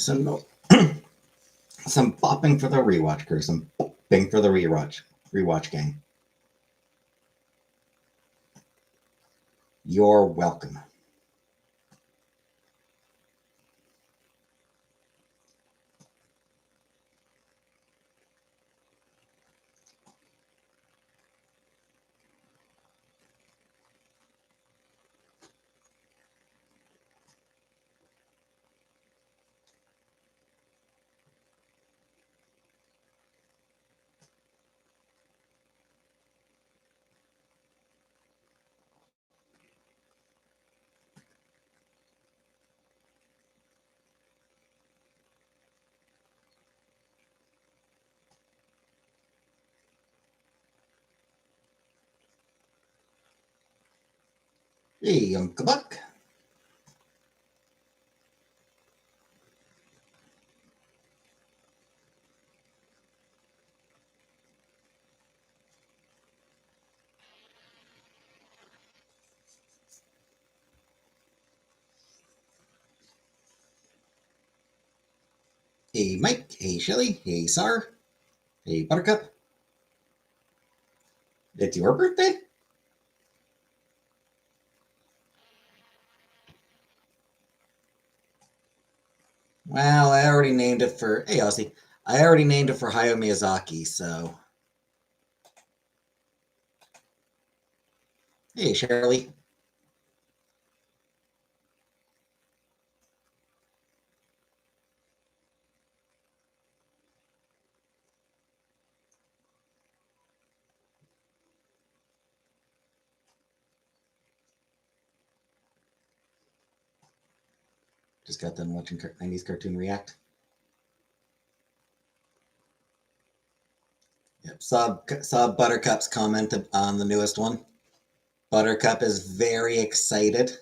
some some bopping for the rewatch crew, some bopping for the rewatch gang. You're welcome. Hey, Uncle Buck. Hey, Mike. Hey, Shelly. Hey, Sar. Hey, Buttercup. It's your birthday? Well, I already named it for... Hey, Ozzy. I already named it for Hayao Miyazaki, so... Hey, Shirley. Just got done watching 90s Cartoon React. Yep, saw Buttercup's comment on the newest one. Buttercup is very excited.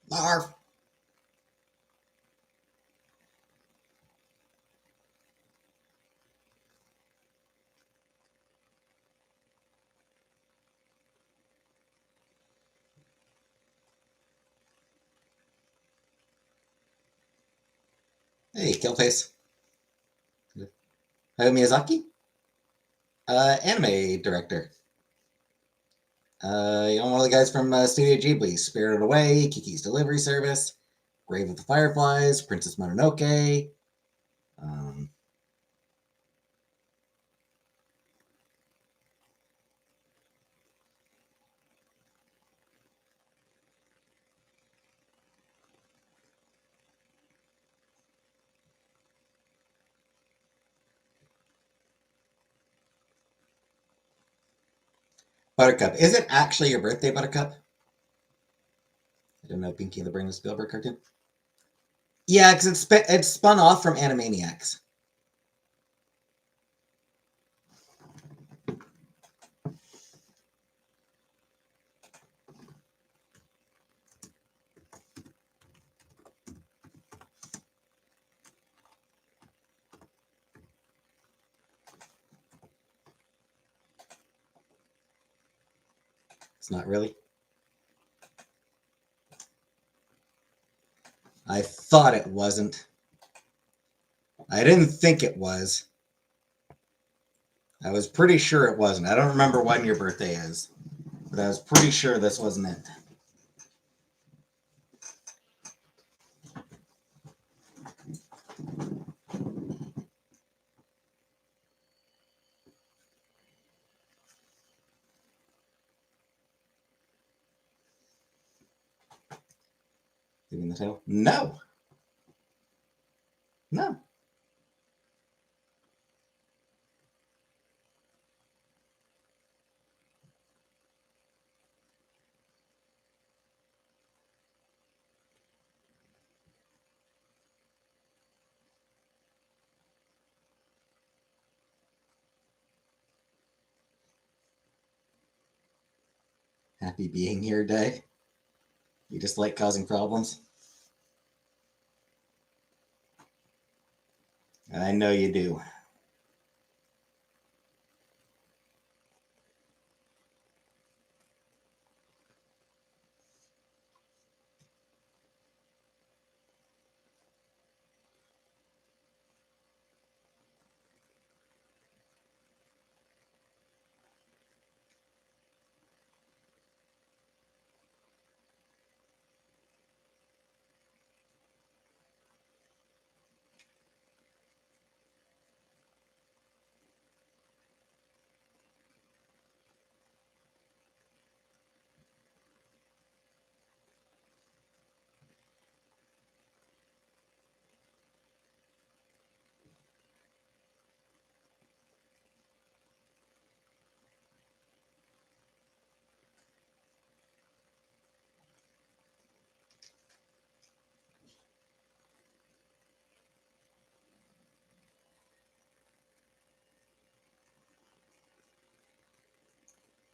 Marv. Hey, Killface. Hayao Miyazaki? Anime director. One of the guys from Studio Ghibli, Spirited Away, Kiki's Delivery Service, Grave of the Fireflies, Princess Mononoke. Um, Buttercup. Is it actually your birthday, Buttercup? I don't know, Pinky and the Brain of Spielberg cartoon. Yeah, because it's spun off from Animaniacs. It's not really. I thought it wasn't. I didn't think it was. I was pretty sure it wasn't. I don't remember when your birthday is, but I was pretty sure this wasn't it. Leaving the title? No. No. happy being here day. You just like causing problems? I know you do.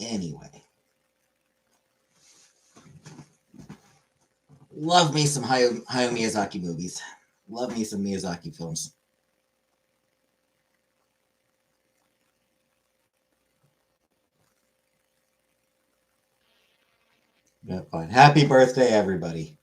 Anyway, love me some Hayao Miyazaki movies. Love me some Miyazaki films. Yeah, fine. Happy birthday, everybody.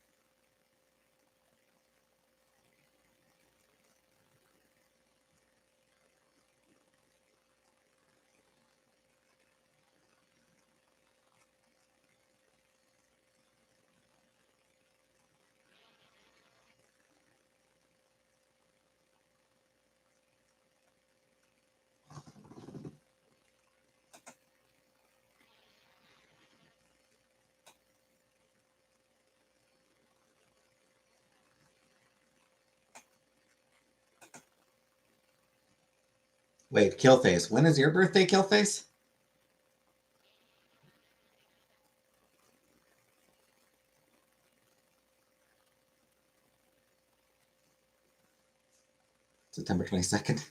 Wait, Killface. When is your birthday, Killface? September 22nd.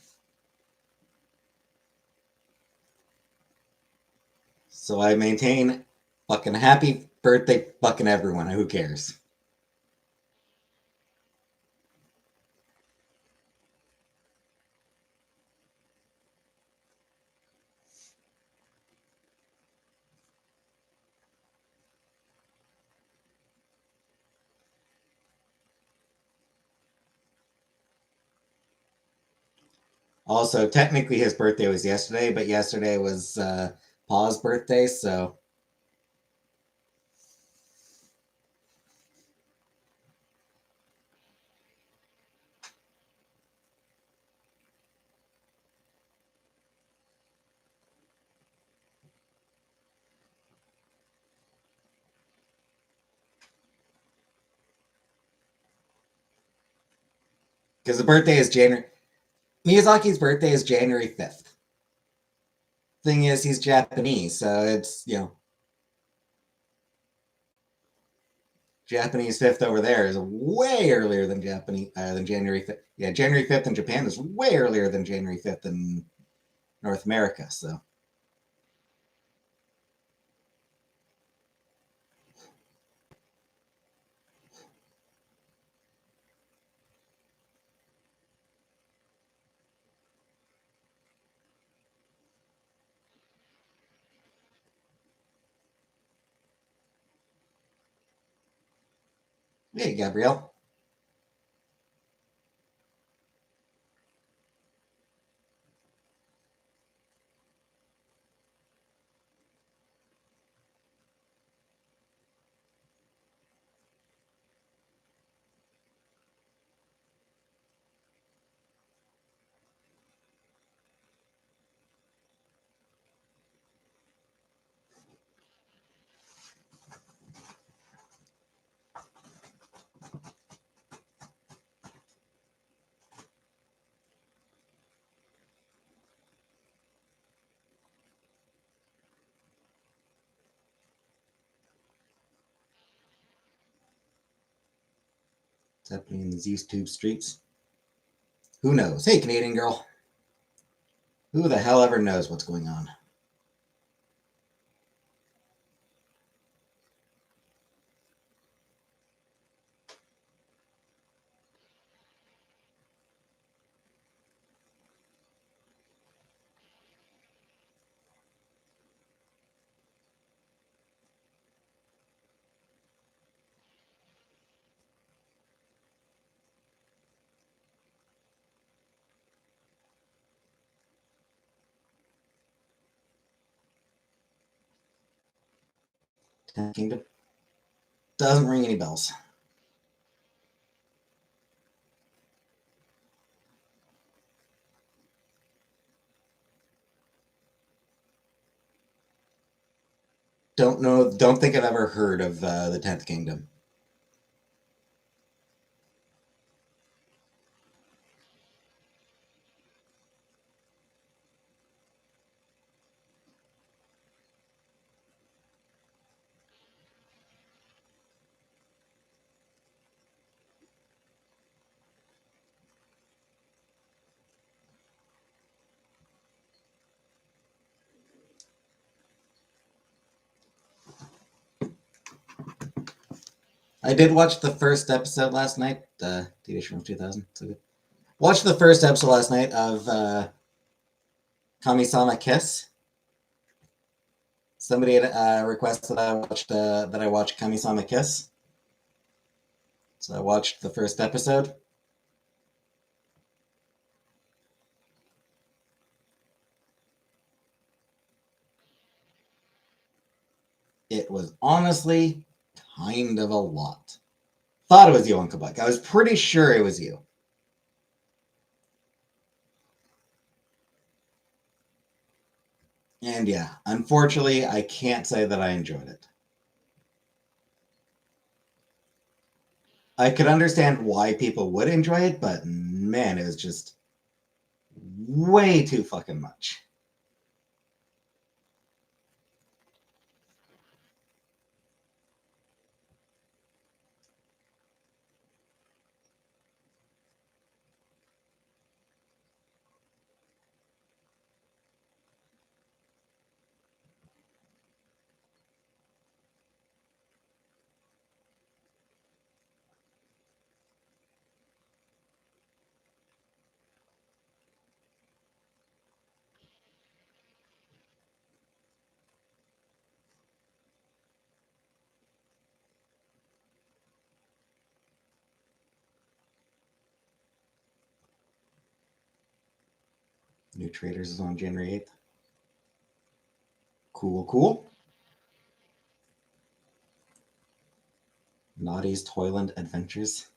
So I maintain fucking happy birthday, fucking everyone. Who cares? Also, technically his birthday was yesterday, but yesterday was Pa's birthday, so because the birthday is January. Miyazaki's birthday is January 5th. Thing is, he's Japanese, so it's, Japanese 5th over there is way earlier than Japanese than January 5th. Yeah, January 5th in Japan is way earlier than January 5th in North America. So hey, Gabrielle. What's happening in these YouTube streets? Who knows? Hey, Canadian girl. Who the hell ever knows what's going on? Tenth Kingdom. Doesn't ring any bells. Don't know. Don't think I've ever heard of the Tenth Kingdom. I did watch the first episode last night. TV show from 2000. So good. Watched the first episode last night of Kami-sama Kiss. Somebody had requested that I watch Kami-sama Kiss. So I watched the first episode. It was honestly kind of a lot. Thought it was you, Uncle Buck. I was pretty sure it was you. And yeah, unfortunately, I can't say that I enjoyed it. I could understand why people would enjoy it, but man, it was just way too fucking much. New Traders is on January 8th. Cool, cool. Naughty's Toyland Adventures.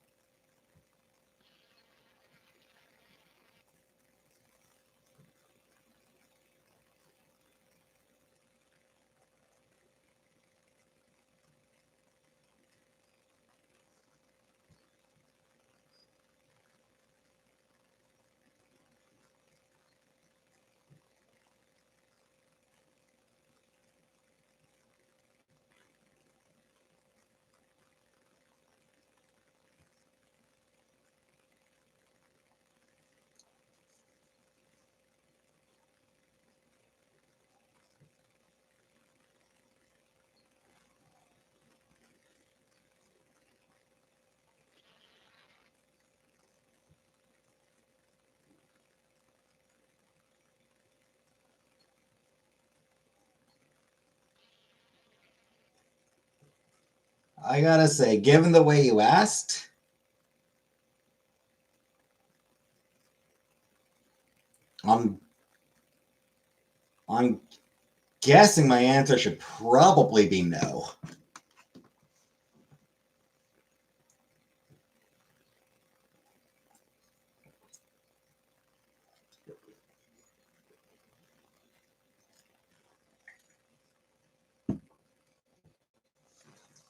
I gotta say, given the way you asked, I'm I'm guessing my answer should probably be no.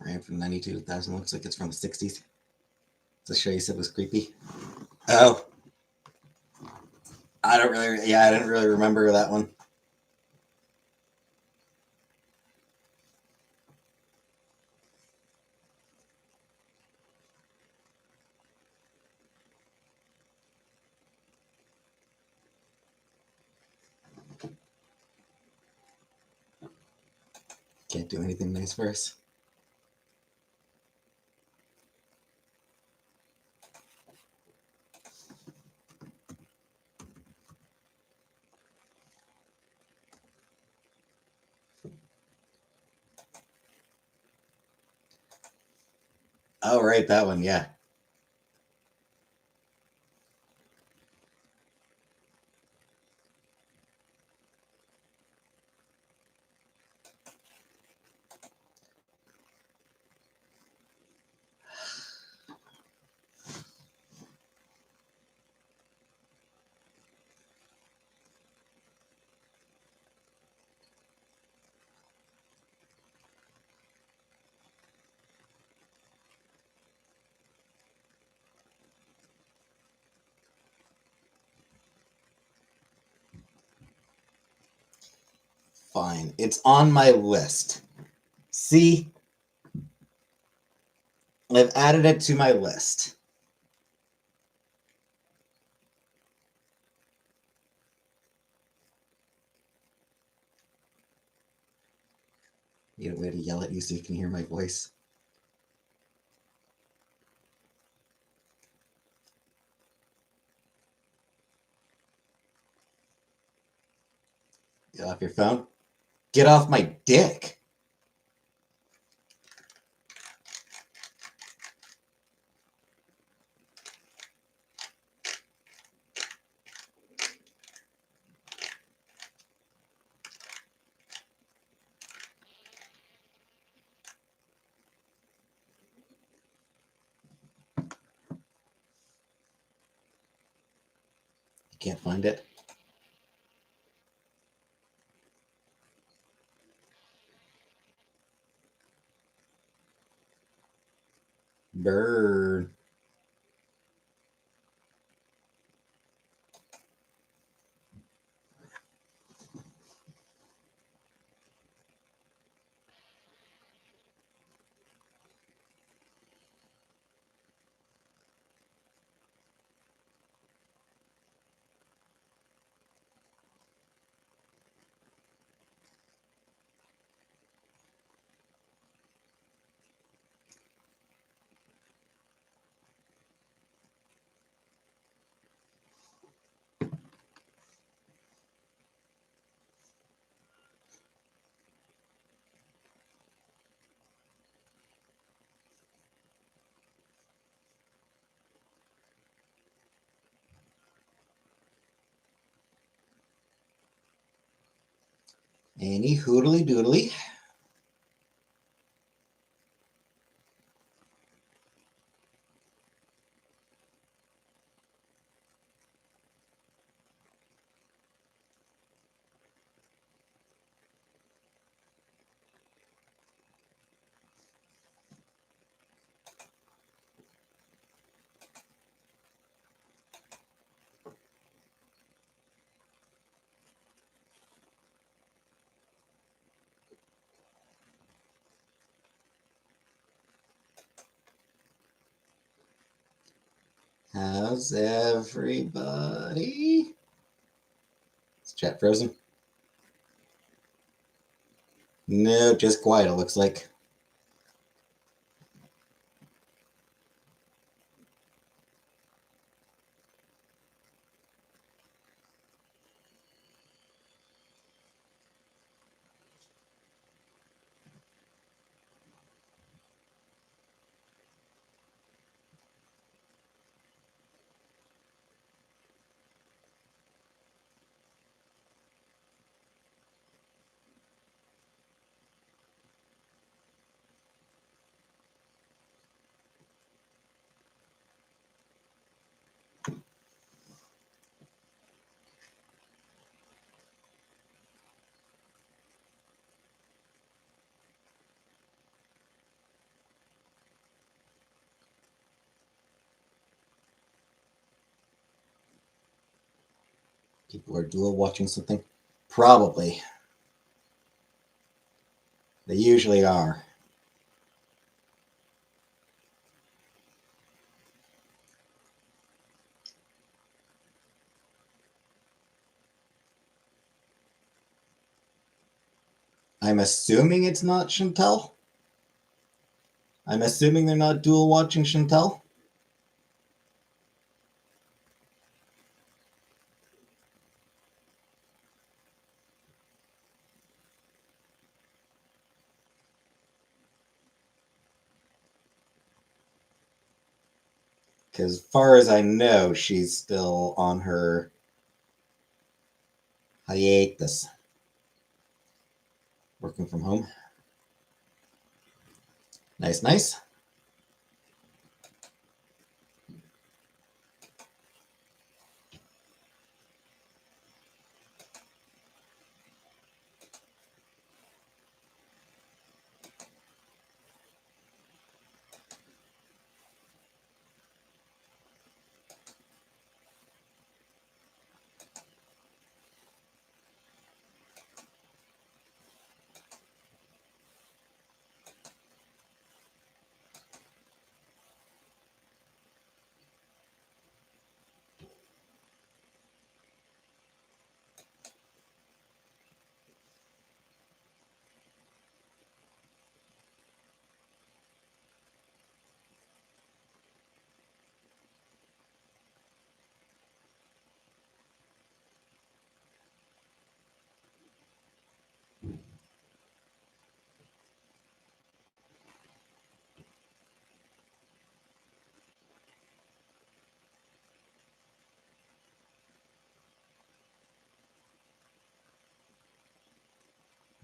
Right from 92 to 2000 looks like it's from the 60s. The show you said was creepy. Oh, I don't really. Yeah, I didn't really remember that one. Can't do anything nice for us. Oh, right, that one. Yeah. fine. It's on my list. See? I've added it to my list. You have a way to yell at you so you can hear my voice. Get off your phone. Get off my dick. You can't find it. Burn. Any hoodly doodly. How's everybody? Is chat frozen? No, just quiet, it looks like. People are dual watching something? Probably. They usually are. I'm assuming it's not Chantel. I'm assuming they're not dual watching Chantel. Because as far as I know, she's still on her hiatus. Working from home. Nice, nice.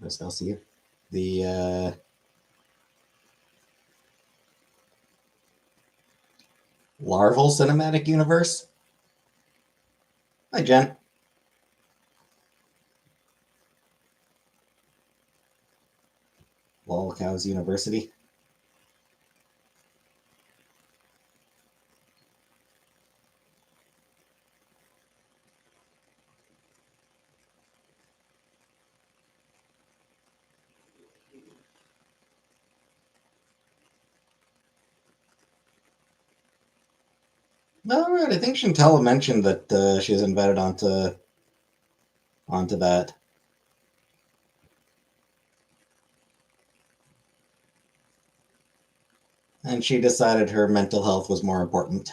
I'll see you. The larval cinematic universe. Hi, Jen. Lol Cows University. All right, I think Chantella mentioned that she's invited onto that. And she decided her mental health was more important.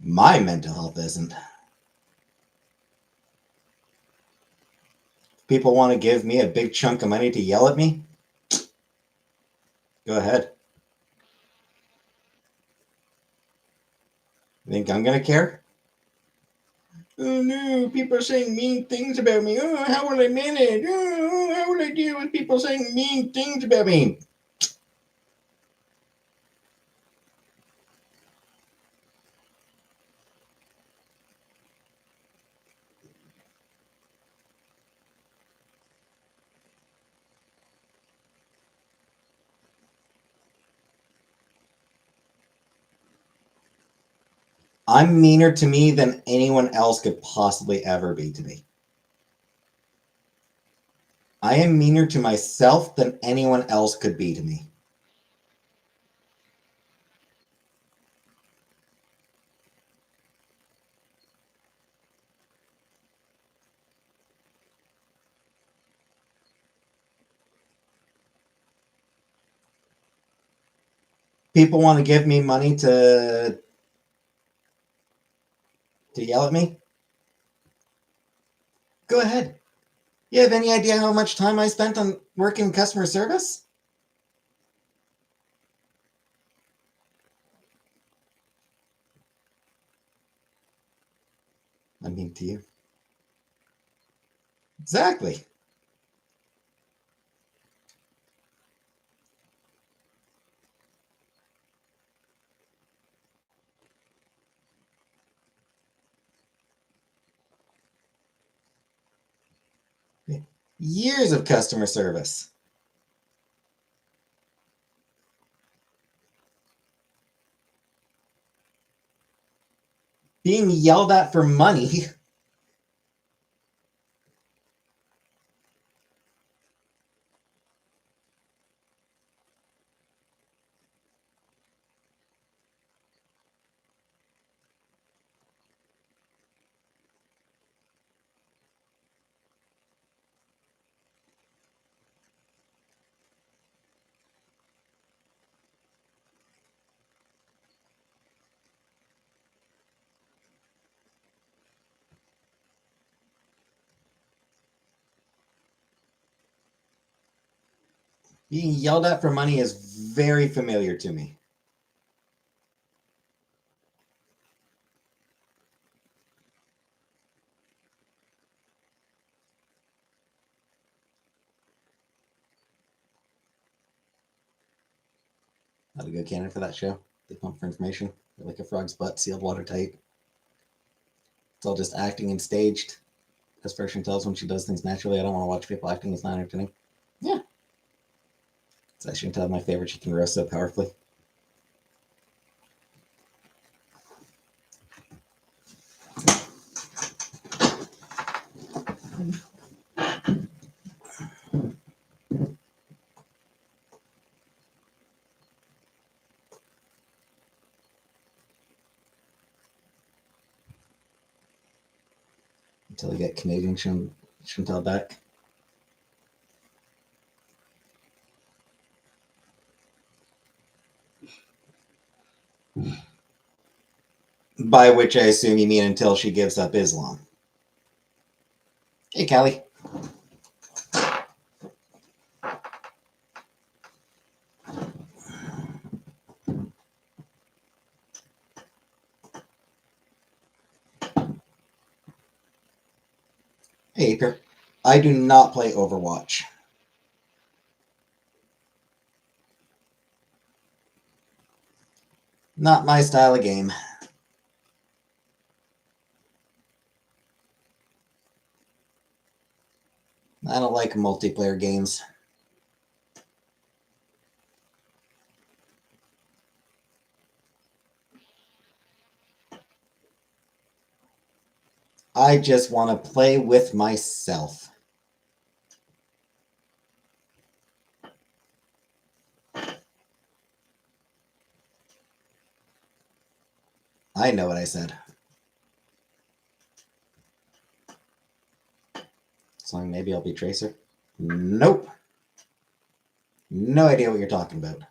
My mental health isn't. People want to give me a big chunk of money to yell at me? Go ahead. You think I'm going to care? Oh no, people are saying mean things about me. Oh, how will I manage? Oh, how will I deal with people saying mean things about me? I'm meaner to me than anyone else could possibly ever be to me. I am meaner to myself than anyone else could be to me. People want to give me money to yell at me? Go ahead. You have any idea how much time I spent on working customer service? I mean, to you. Exactly. Years of customer service. Being yelled at for money. Being yelled at for money is very familiar to me. Not a good candidate for that show. They pump for information. They're like a frog's butt, sealed watertight. It's all just acting and staged. As Ferguson tells when she does things naturally, I don't want to watch people acting. It's not entertaining. Yeah. It's actually my favorite. She can roast so powerfully. Until I get Canadian Chantal back. By which I assume you mean until she gives up Islam. Hey, Callie. Hey, I do not play Overwatch. Not my style of game. I don't like multiplayer games. I just want to play with myself. I know what I said. So maybe I'll be Tracer. Nope. No idea what you're talking about.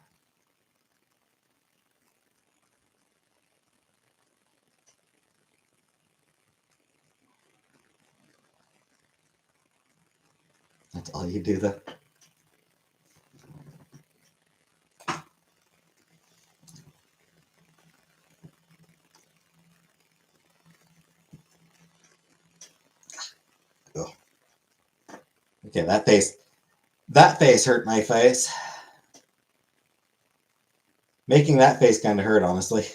That's all you do, though. Oh. Okay, that face hurt my face. Making that face kind of hurt, honestly.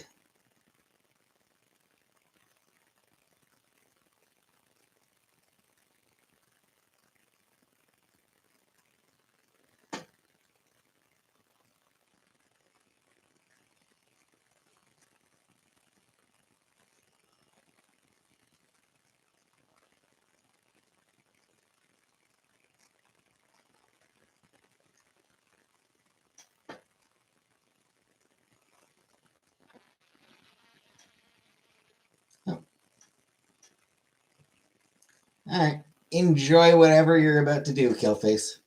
Oh. All right. Enjoy whatever you're about to do, Killface.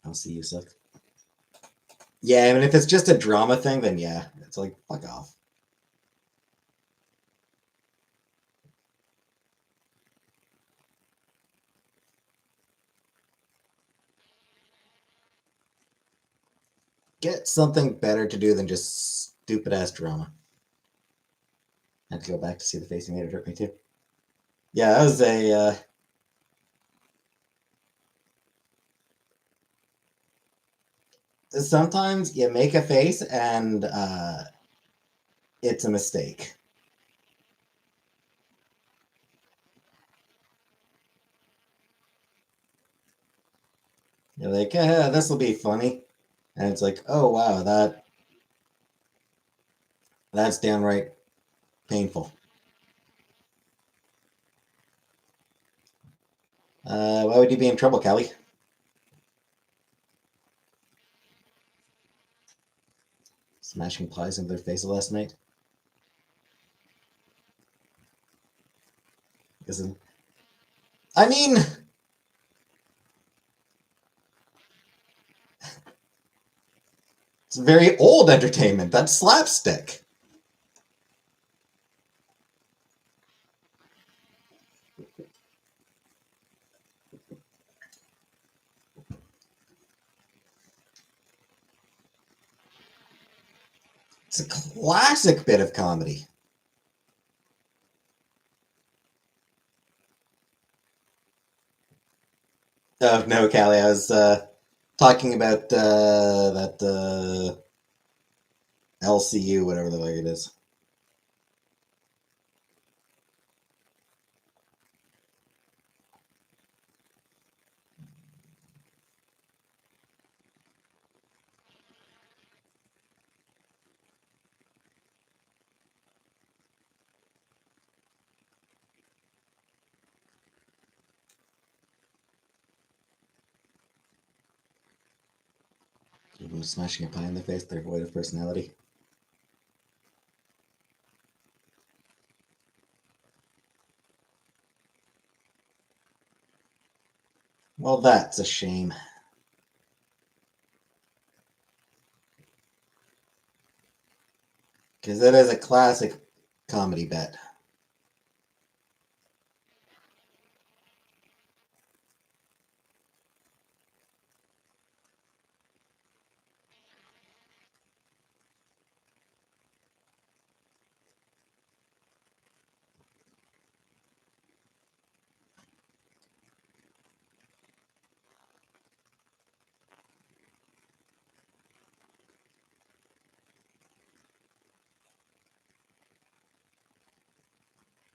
I'll see you, suck. Yeah, I mean, if it's just a drama thing, then yeah, it's like, fuck off. Get something better to do than just stupid ass drama. I had to go back to see the face he made. It hurt me too. Yeah, that was a. Sometimes you make a face and it's a mistake. You're like, this will be funny, and it's like, oh wow, that's downright painful. Why would you be in trouble, Kelly? Smashing pies into their faces last night. Isn't? I mean, it's very old entertainment. That's slapstick. It's a classic bit of comedy. Oh no, Callie, I was talking about that LCU, whatever the fuck it is. People smashing a pie in the face, they're void of personality. Well, that's a shame. Because it is a classic comedy bet.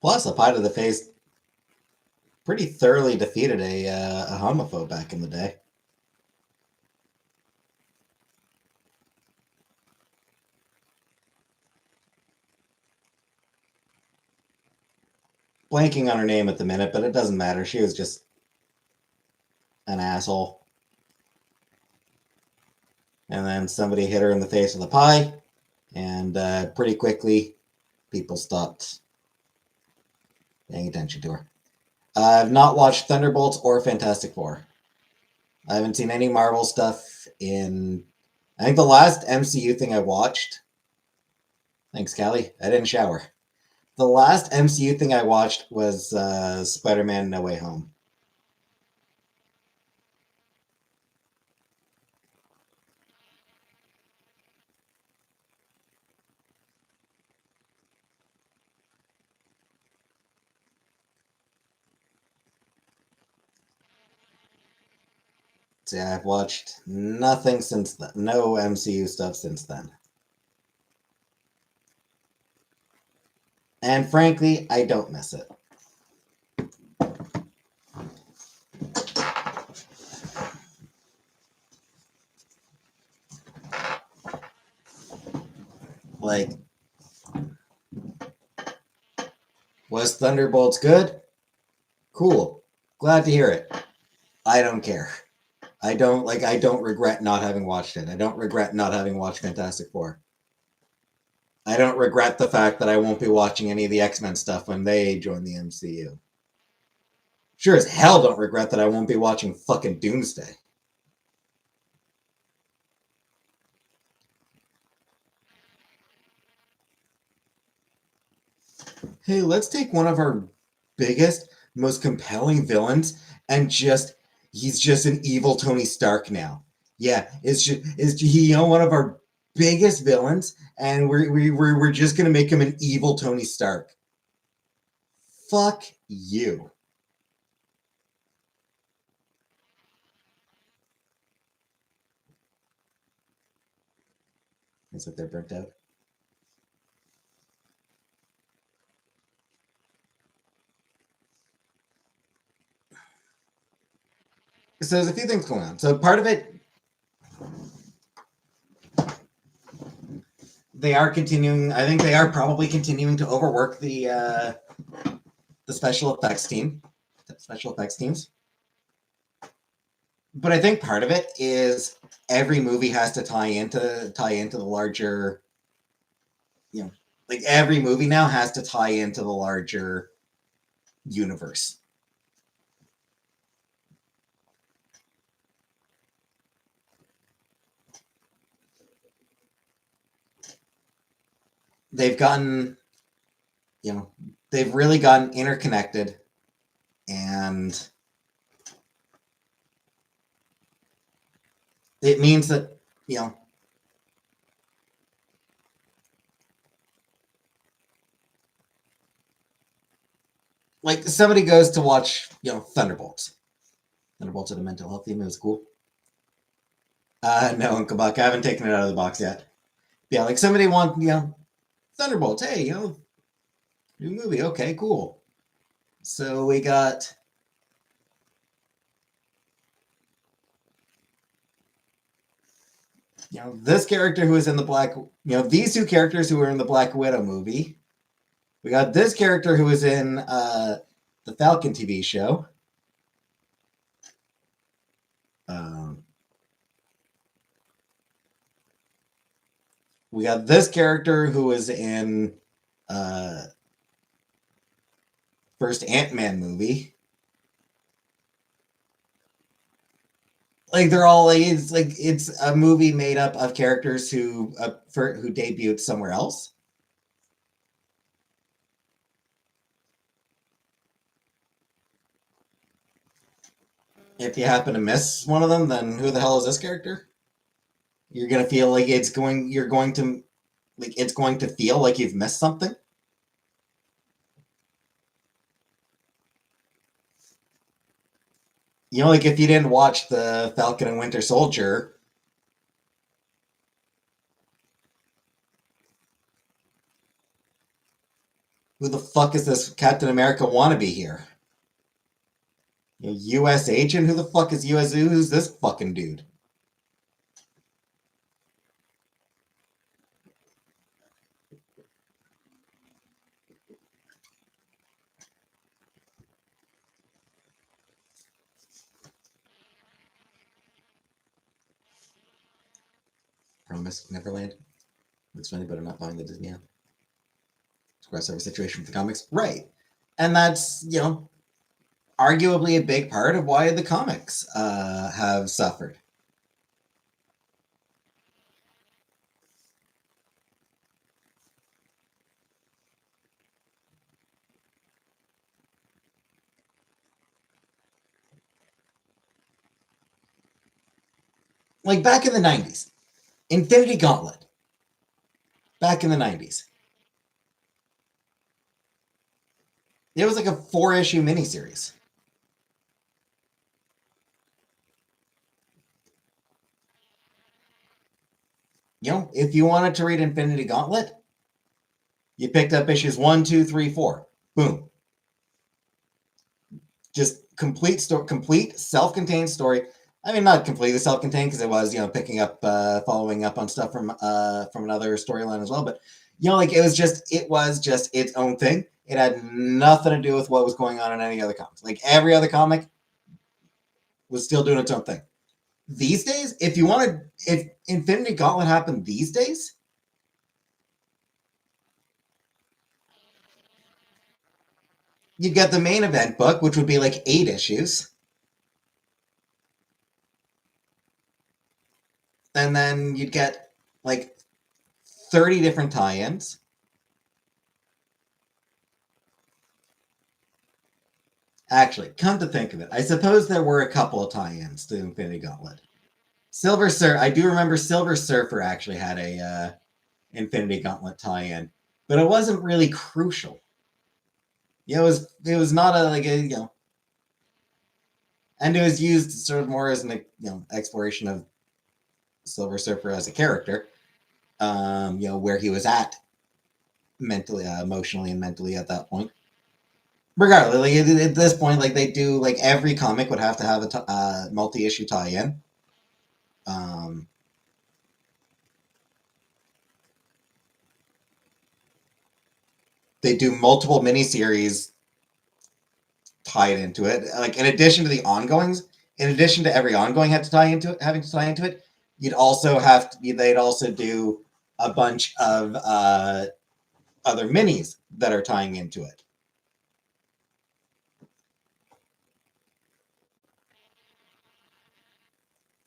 Plus, a pie to the face pretty thoroughly defeated a homophobe back in the day. Blanking on her name at the minute, but it doesn't matter. She was just an asshole. And then somebody hit her in the face with a pie, and pretty quickly, people stopped paying attention to her. I've not watched Thunderbolts or Fantastic Four. I haven't seen any Marvel stuff in. I think the last MCU thing I watched. Thanks, Callie. I didn't shower. The last MCU thing I watched was Spider-Man: No Way Home. So yeah, I've watched nothing since then. No MCU stuff since then. And frankly, I don't miss it. Like, was Thunderbolts good? Cool. Glad to hear it. I don't care. I don't regret not having watched it. I don't regret not having watched Fantastic Four. I don't regret the fact that I won't be watching any of the X-Men stuff when they join the MCU. Sure as hell don't regret that I won't be watching fucking Doomsday. Hey, let's take one of our biggest, most compelling villains and just he's just an evil Tony Stark now. Yeah, it's just is he one of our biggest villains, and we're just gonna make him an evil Tony Stark. Fuck you. Is what they're burnt out. So there's a few things going on. So part of it, they are continuing. I think they are probably continuing to overwork the special effects team, special effects teams. But I think part of it is every movie has to tie into the larger, you know, like every movie now has to tie into the larger universe. They've gotten, they've really gotten interconnected, and it means that like somebody goes to watch, Thunderbolts. Thunderbolts at a mental health theme. It was cool. No, Uncle Buck, I haven't taken it out of the box yet. Yeah, like somebody want, Thunderbolts. Hey, new movie. Okay, cool. So we got this character who is in the these two characters who were in the Black Widow movie. We got this character who was in the Falcon TV show. Um, we got this character who was in first Ant-Man movie. like they're all like it's a movie made up of characters who debuted somewhere else. If you happen to miss one of them, then who the hell is this character? You're gonna feel like you're going to like it's going to feel like you've missed something. You know, like if you didn't watch the Falcon and Winter Soldier, who the fuck is this Captain America wannabe here? You know, U.S. agent? Who the fuck is U.S. Who's this fucking dude? Promise Neverland. It's funny, but I'm not buying the Disney app. Express our situation with the comics, right? And that's arguably a big part of why the comics have suffered. Like back in the '90s, Infinity Gauntlet. Back in the '90s, it was like a 4-issue miniseries. You know, if you wanted to read Infinity Gauntlet, you picked up issues 1, 2, 3, 4. Boom. Just complete self-contained story. I mean, not completely self-contained because it was, picking up, following up on stuff from another storyline as well. But like it was just its own thing. It had nothing to do with what was going on in any other comics. Like every other comic was still doing its own thing. These days, if Infinity Gauntlet happened these days, you'd get the main event book, which would be like 8 issues, and then you'd get like 30 different tie-ins. Actually, come to think of it, I suppose there were a couple of tie-ins to Infinity Gauntlet. Silver Surfer, I do remember Silver Surfer actually had a Infinity Gauntlet tie-in, but it wasn't really crucial. It was not a like a and it was used sort of more as an exploration of Silver Surfer as a character, where he was at mentally, emotionally, and mentally at that point. Regardless, like at this point, like they do, like every comic would have to have a multi-issue tie-in. Um, they do multiple miniseries tied into it. Like in addition to the ongoings, in addition to every ongoing having to tie into it, they'd also do a bunch of other minis that are tying into it.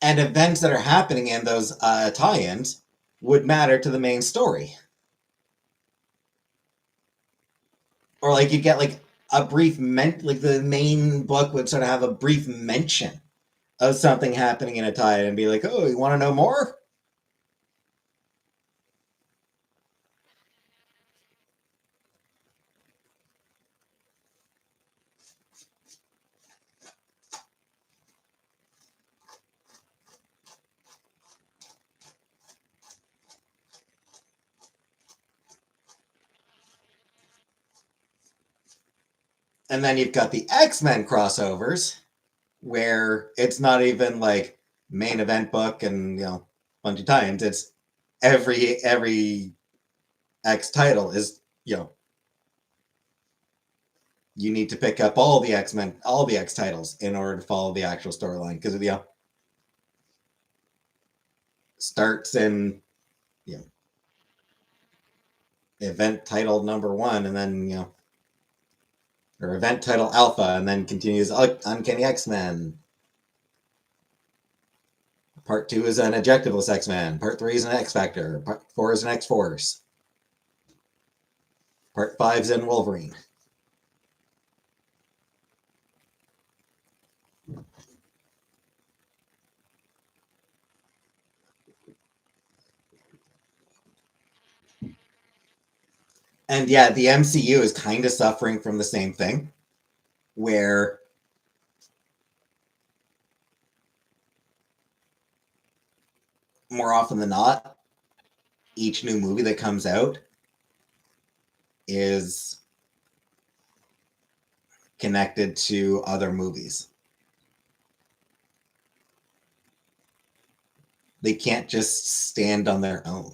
And events that are happening in those tie-ins would matter to the main story. Or like you get like a like the main book would sort of have a brief mention of something happening in a tie and be like, oh, you want to know more? And then you've got the X-Men crossovers where it's not even like main event book and bunch of tie-ins. It's every X title is you need to pick up all the all the X titles in order to follow the actual storyline because starts in event title number 1 and then or event title Alpha and then continues Uncanny X-Men. Part 2 is an ejectiveless X-Men. Part 3 is an X-Factor. Part 4 is an X-Force. Part 5 is in Wolverine. And yeah, the MCU is kind of suffering from the same thing, where more often than not, each new movie that comes out is connected to other movies. They can't just stand on their own.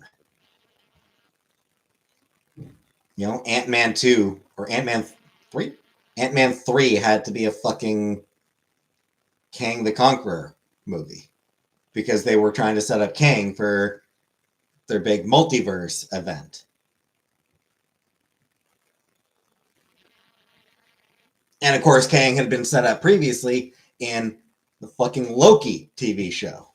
You know, Ant-Man 2 or Ant-Man 3? Ant-Man 3 had to be a fucking Kang the Conqueror movie because they were trying to set up Kang for their big multiverse event. And of course, Kang had been set up previously in the fucking Loki TV show.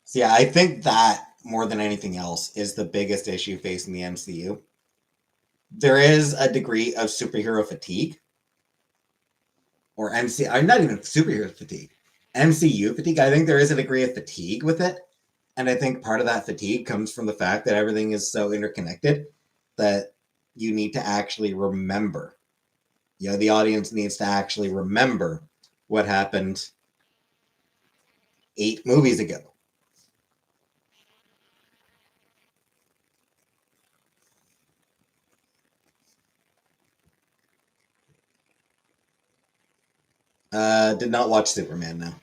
So yeah, I think that more than anything else is the biggest issue facing the MCU. There is a degree of superhero fatigue, or MC, I'm not even superhero fatigue, MCU fatigue. I think there is a degree of fatigue with it, and I think part of that fatigue comes from the fact that everything is so interconnected that you need to actually remember. You know, the audience needs to actually remember what happened 8 movies ago. Did not watch Superman now.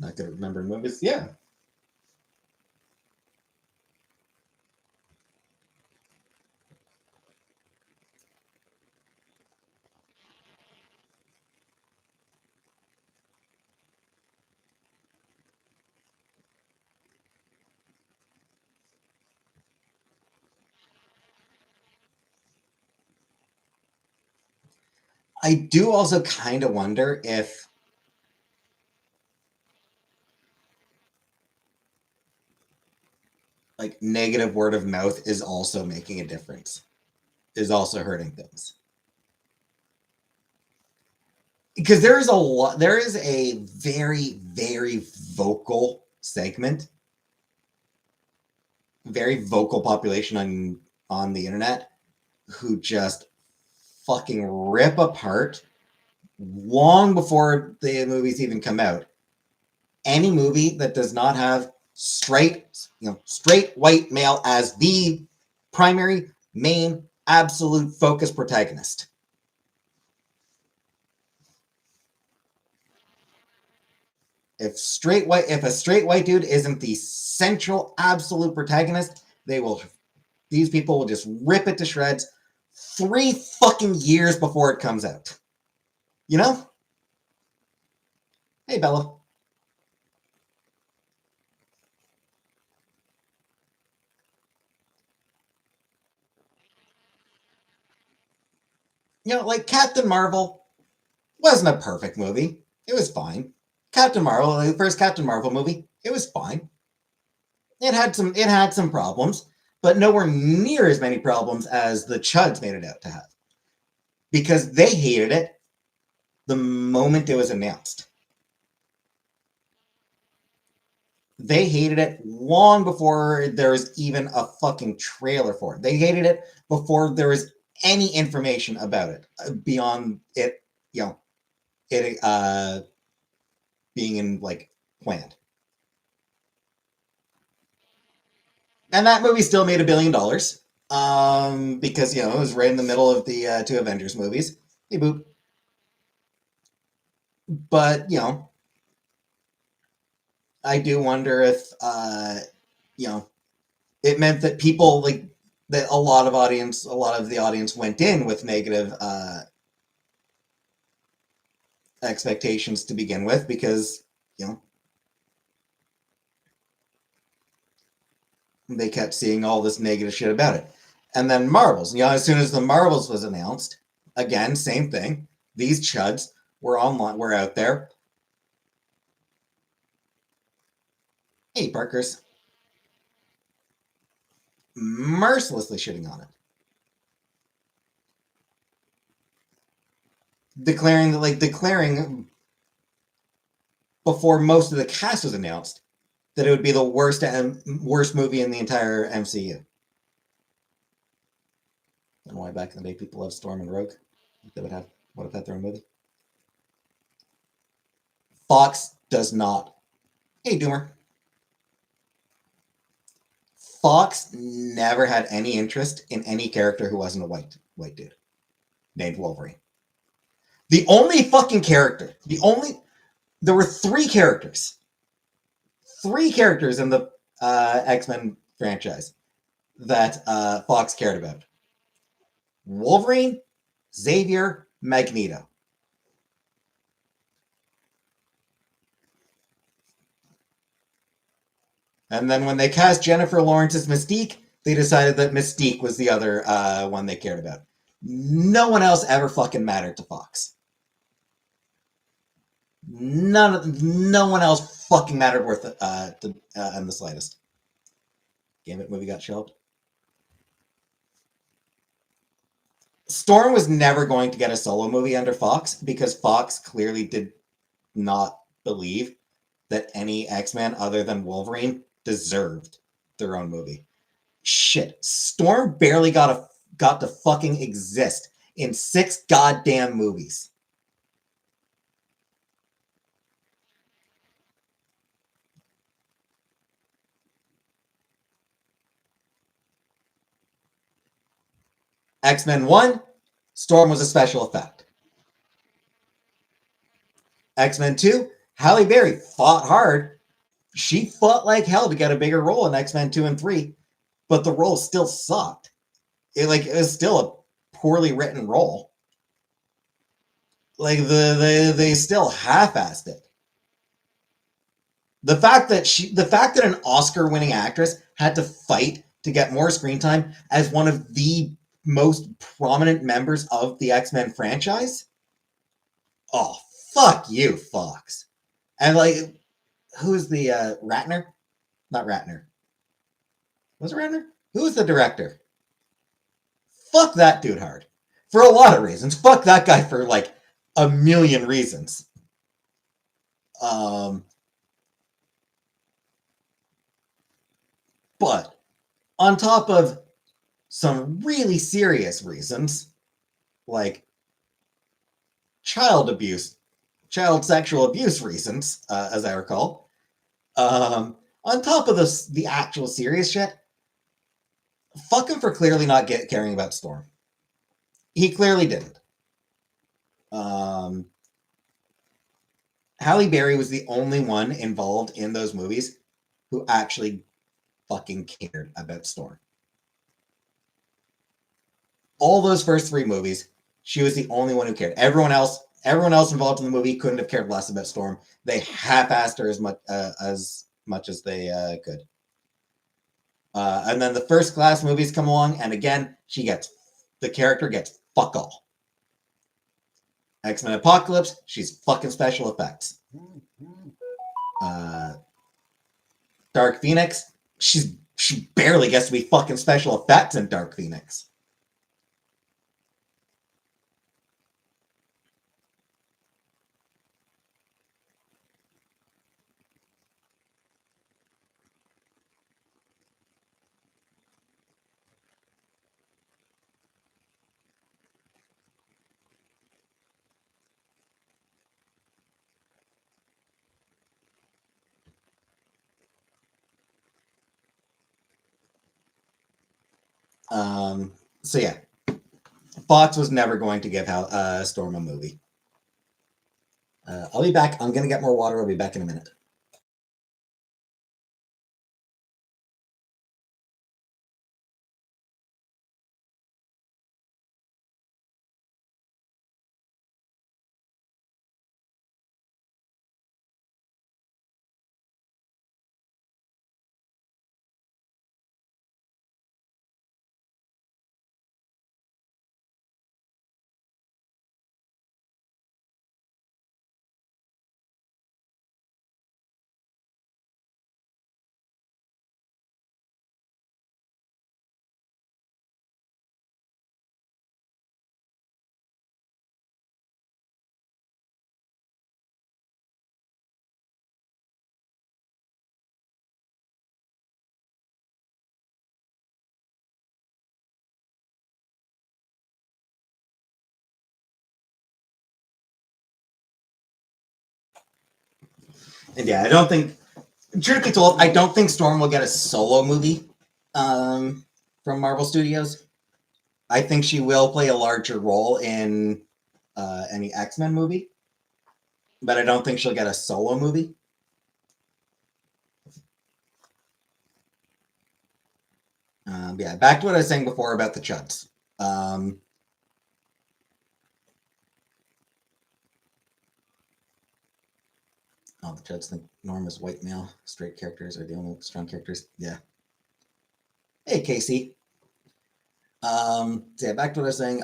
Not good at remembering movies. Yeah, I do also kind of wonder if like negative word of mouth is also making a difference, is also hurting things. Because there is a very, very vocal segment, very vocal population on the internet who just fucking rip apart long before the movies even come out any movie that does not have straight white male as the primary main absolute focus protagonist. If a straight white dude isn't the central absolute protagonist, these people will just rip it to shreds 3 fucking years before it comes out. You know? Hey Bella. You know, like Captain Marvel wasn't a perfect movie. It was fine. Captain Marvel, the first Captain Marvel movie, it was fine. It had some problems, but nowhere near as many problems as the Chuds made it out to have. Because they hated it the moment it was announced. They hated it long before there was even a fucking trailer for it. They hated it before there was any information about it beyond it, it being in like planned. And that movie still made $1 billion. Because it was right in the middle of the two Avengers movies. Hey, boop. But I do wonder if you know it meant that people like that a lot of the audience went in with negative expectations to begin with because you know they kept seeing all this negative shit about it. And then Marvels, as soon as the Marvels was announced, again, same thing. These chuds were online, were out there. Hey, Parkers, mercilessly shitting on it, declaring before most of the cast was announced that it would be the worst movie in the entire MCU. I don't know why back in the day people loved Storm and Rogue. They would have had their own movie. Fox does not. Hey, Doomer. Fox never had any interest in any character who wasn't a white dude named Wolverine. The only fucking character, there were three characters in the X-Men franchise that Fox cared about: Wolverine, Xavier, Magneto. And then when they cast Jennifer Lawrence as Mystique, they decided that Mystique was the other one they cared about. No one else ever fucking mattered to Fox. No one else fucking mattered in the slightest. Gambit movie got shelved. Storm was never going to get a solo movie under Fox because Fox clearly did not believe that any X-Men other than Wolverine deserved their own movie. Shit, Storm barely got to fucking exist in 6 goddamn movies. X-Men 1, Storm was a special effect. X-Men 2, Halle Berry fought hard. She fought like hell to get a bigger role in X-Men 2 and 3, but the role still sucked. It was still a poorly written role. Like they still half-assed it. The fact that an Oscar-winning actress had to fight to get more screen time as one of the most prominent members of the X-Men franchise. Oh, fuck you, Fox. And who's the Ratner? Not Ratner. Was it Ratner? Who was the director? Fuck that dude hard. For a lot of reasons. Fuck that guy for a million reasons. Um, but on top of some really serious reasons, like child abuse, child sexual abuse reasons, as I recall. On top of the actual serious shit, fuck him for clearly not caring about Storm. He clearly didn't. Um, Halle Berry was the only one involved in those movies who actually fucking cared about Storm. All those first 3 movies, she was the only one who cared. Everyone else involved in the movie couldn't have cared less about Storm. They half-assed her as much as they could. And then the First Class movies come along, and again, the character gets fuck all. X-Men Apocalypse, she's fucking special effects. Dark Phoenix, she barely gets to be fucking special effects in Dark Phoenix. So yeah, Fox was never going to give Storm a movie. I'll be back. I'm gonna get more water. I'll be back in a minute. And yeah, I don't think, truth be told, I don't think Storm will get a solo movie from Marvel Studios. I think she will play a larger role in any X-Men movie, but I don't think she'll get a solo movie. Yeah, back to what I was saying before about the Chuds. Oh, the Chuds think Norm is white male. Straight characters are the only strong characters. Yeah. Hey, Casey. So yeah, back to what I was saying.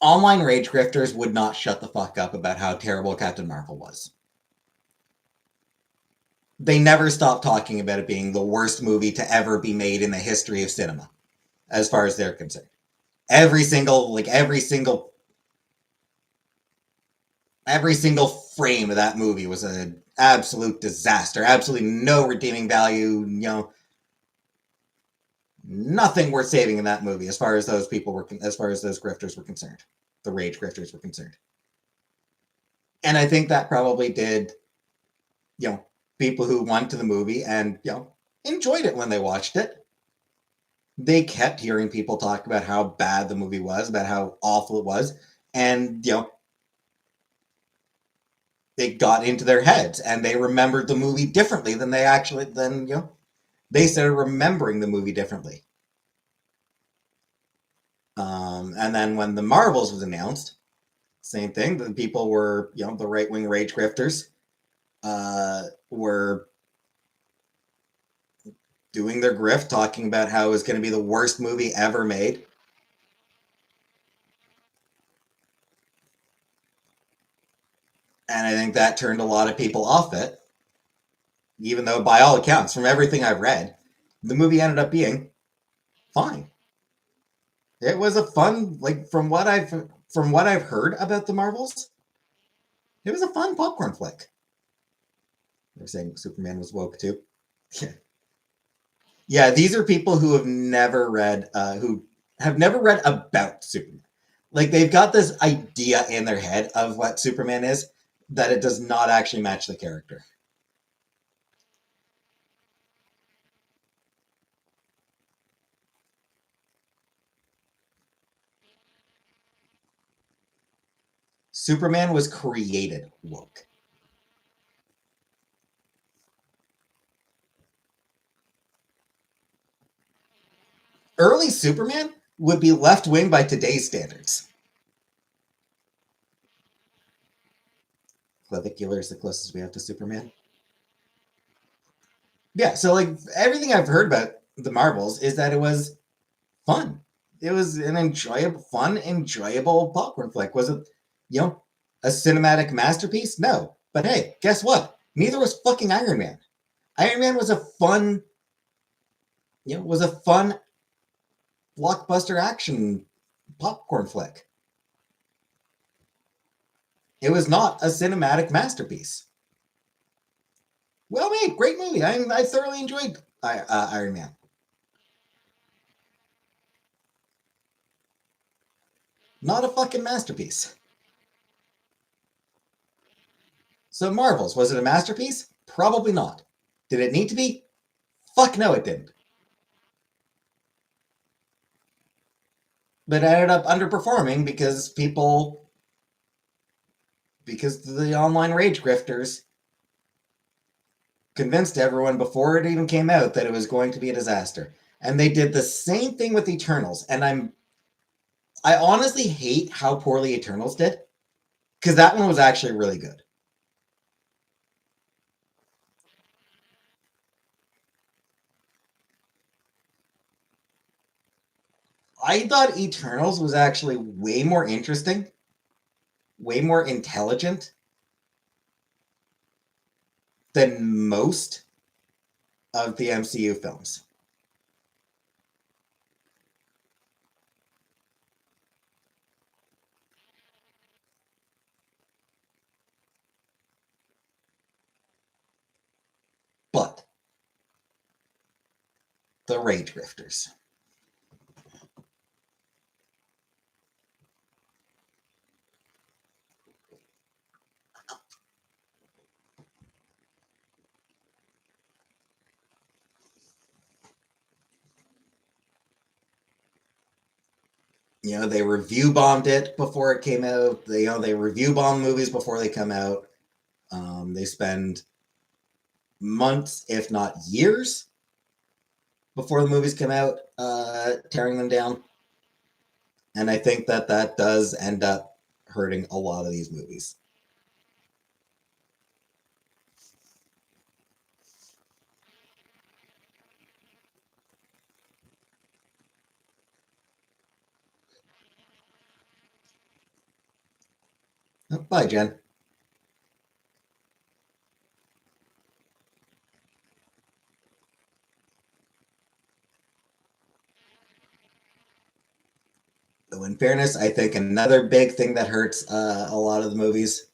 Online rage grifters would not shut the fuck up about how terrible Captain Marvel was. They never stopped talking about it being the worst movie to ever be made in the history of cinema, as far as they're concerned. Every single frame of that movie was an absolute disaster. Absolutely no redeeming value. Nothing worth saving in that movie, as far as those people were, as far as those grifters were concerned, the rage grifters were concerned. And I think that probably did, people who went to the movie and enjoyed it when they watched it. They kept hearing people talk about how bad the movie was, about how awful it was, and it got into their heads, and they remembered the movie differently than they started remembering the movie differently. And then when the Marvels was announced, same thing. The people were, the right wing rage grifters were doing their grift, talking about how it was going to be the worst movie ever made. And I think that turned a lot of people off it, even though, by all accounts, from everything I've read, the movie ended up being fine. It was a fun, like from what I've heard about the Marvels, it was a fun popcorn flick. They're saying Superman was woke too. Yeah, these are people who have never read about Superman. Like they've got this idea in their head of what Superman is that it does not actually match the character. Superman was created woke. Early Superman would be left wing by today's standards. Clavicular is the closest we have to Superman. Yeah, so like everything I've heard about the Marvels is that it was fun. It was an enjoyable popcorn flick. Was it, a cinematic masterpiece? No. But hey, guess what? Neither was fucking Iron Man. Iron Man was a fun blockbuster action popcorn flick. It was not a cinematic masterpiece. Well made, great movie. I thoroughly enjoyed Iron Man. Not a fucking masterpiece. So Marvels, was it a masterpiece? Probably not. Did it need to be? Fuck no, it didn't. But it ended up underperforming because the online rage grifters convinced everyone before it even came out that it was going to be a disaster. And they did the same thing with Eternals. And I honestly hate how poorly Eternals did, because that one was actually really good. I thought Eternals was actually way more interesting, way more intelligent than most of the MCU films. But the rage grifters. They review bombed it before it came out. They review bomb movies before they come out. They spend months, if not years, before the movies come out, tearing them down. And I think that does end up hurting a lot of these movies. Oh, bye, Jen. So in fairness, I think another big thing that hurts a lot of the movies,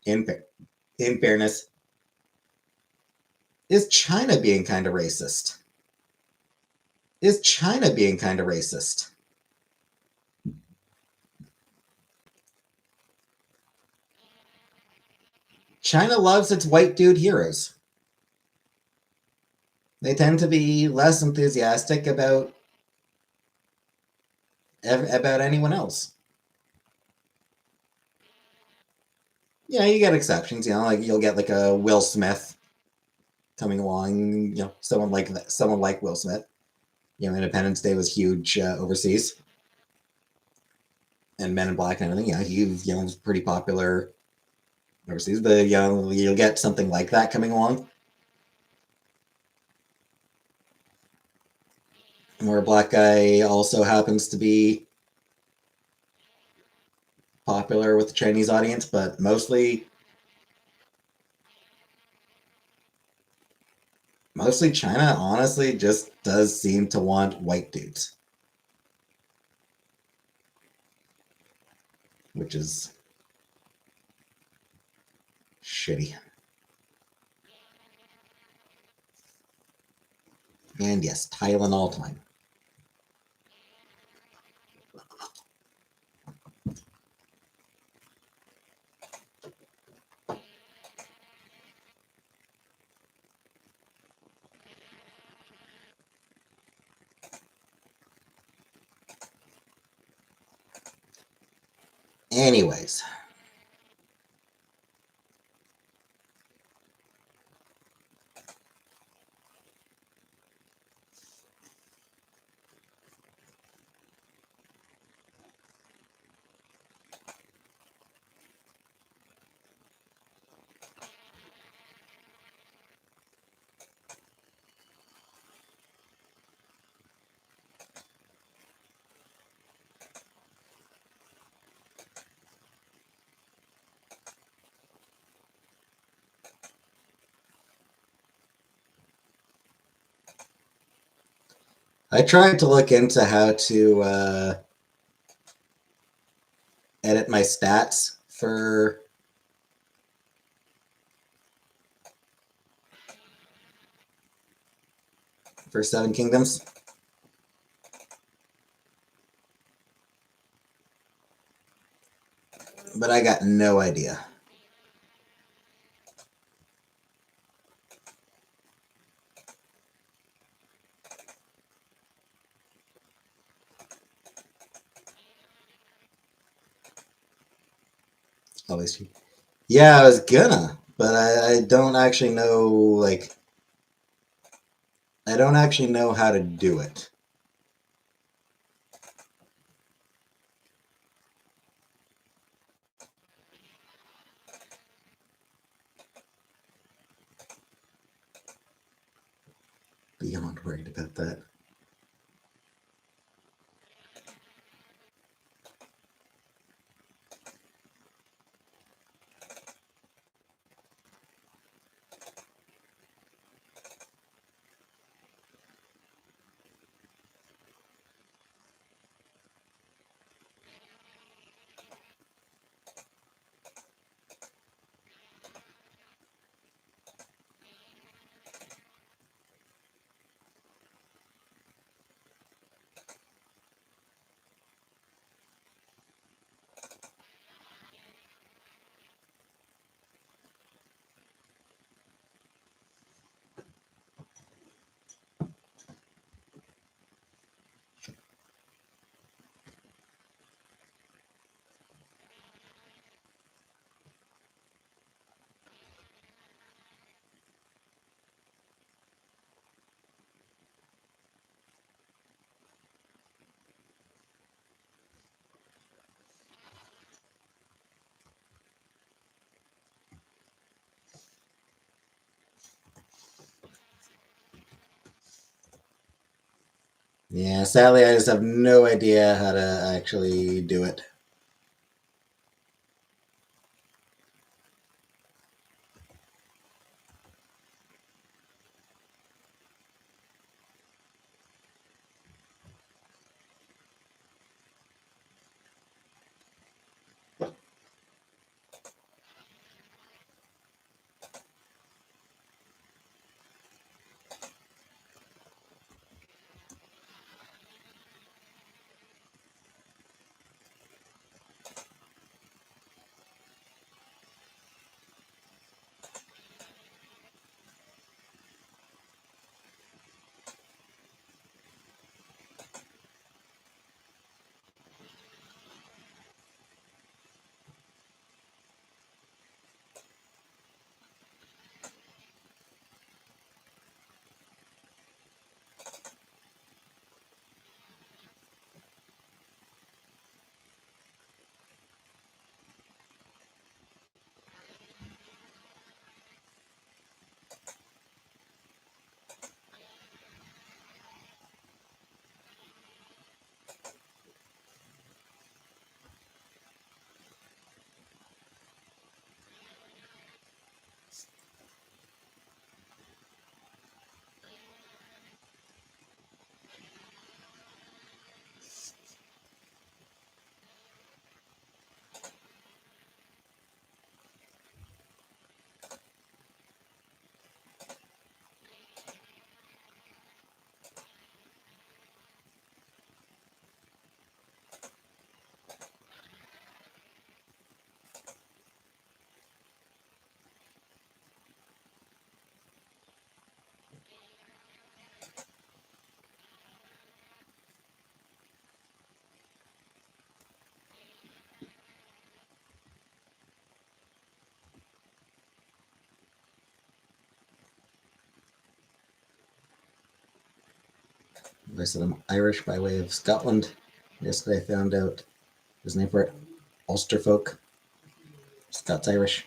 in in fairness, is China being kind of racist. Is China being kind of racist? China loves its white dude heroes. They tend to be less enthusiastic about anyone else. Yeah, you get exceptions. Like you'll get like a Will Smith coming along. Someone like Will Smith. Independence Day was huge overseas, and Men in Black and everything. Yeah, he was pretty popular overseas. But you'll get something like that coming along, where a black guy also happens to be popular with the Chinese audience, but mostly China honestly just does seem to want white dudes, which is shitty. And yes, Tylenol time. Anyways, I tried to look into how to edit my stats for Seven Kingdoms, but I got no idea. At least, yeah, I was gonna, but I don't actually know. Like, I don't actually know how to do it. Beyond worried about that. Yeah, sadly, I just have no idea how to actually do it. I said I'm Irish by way of Scotland. Yesterday I found out his name for it, Ulster folk. Scots Irish.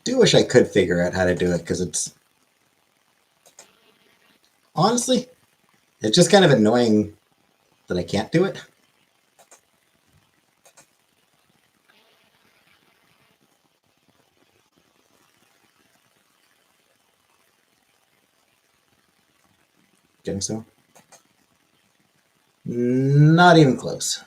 do wish I could figure out how to do it because it's honestly, it's just kind of annoying that I can't do it. Getting so? Not even close.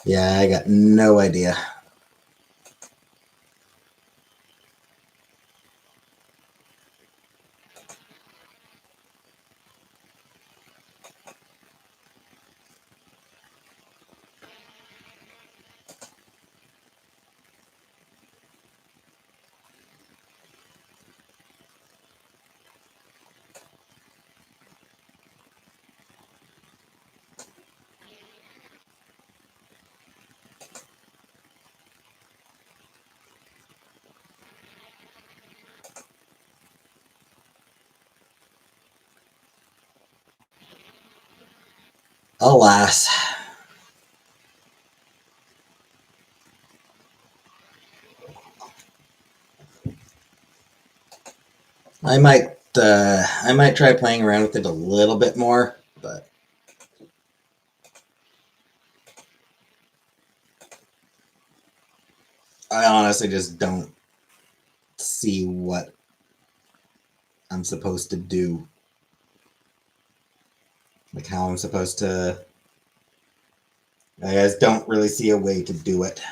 Yeah, I got no idea. Alas. I might try playing around with it a little bit more, but I honestly just don't see what I'm supposed to do. Like how I'm supposed to. I just don't really see a way to do it.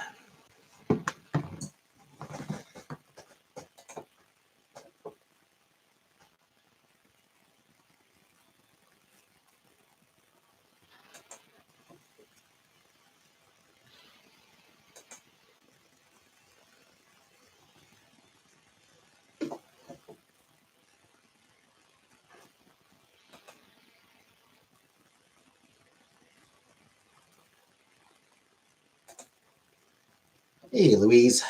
Hey, Louise.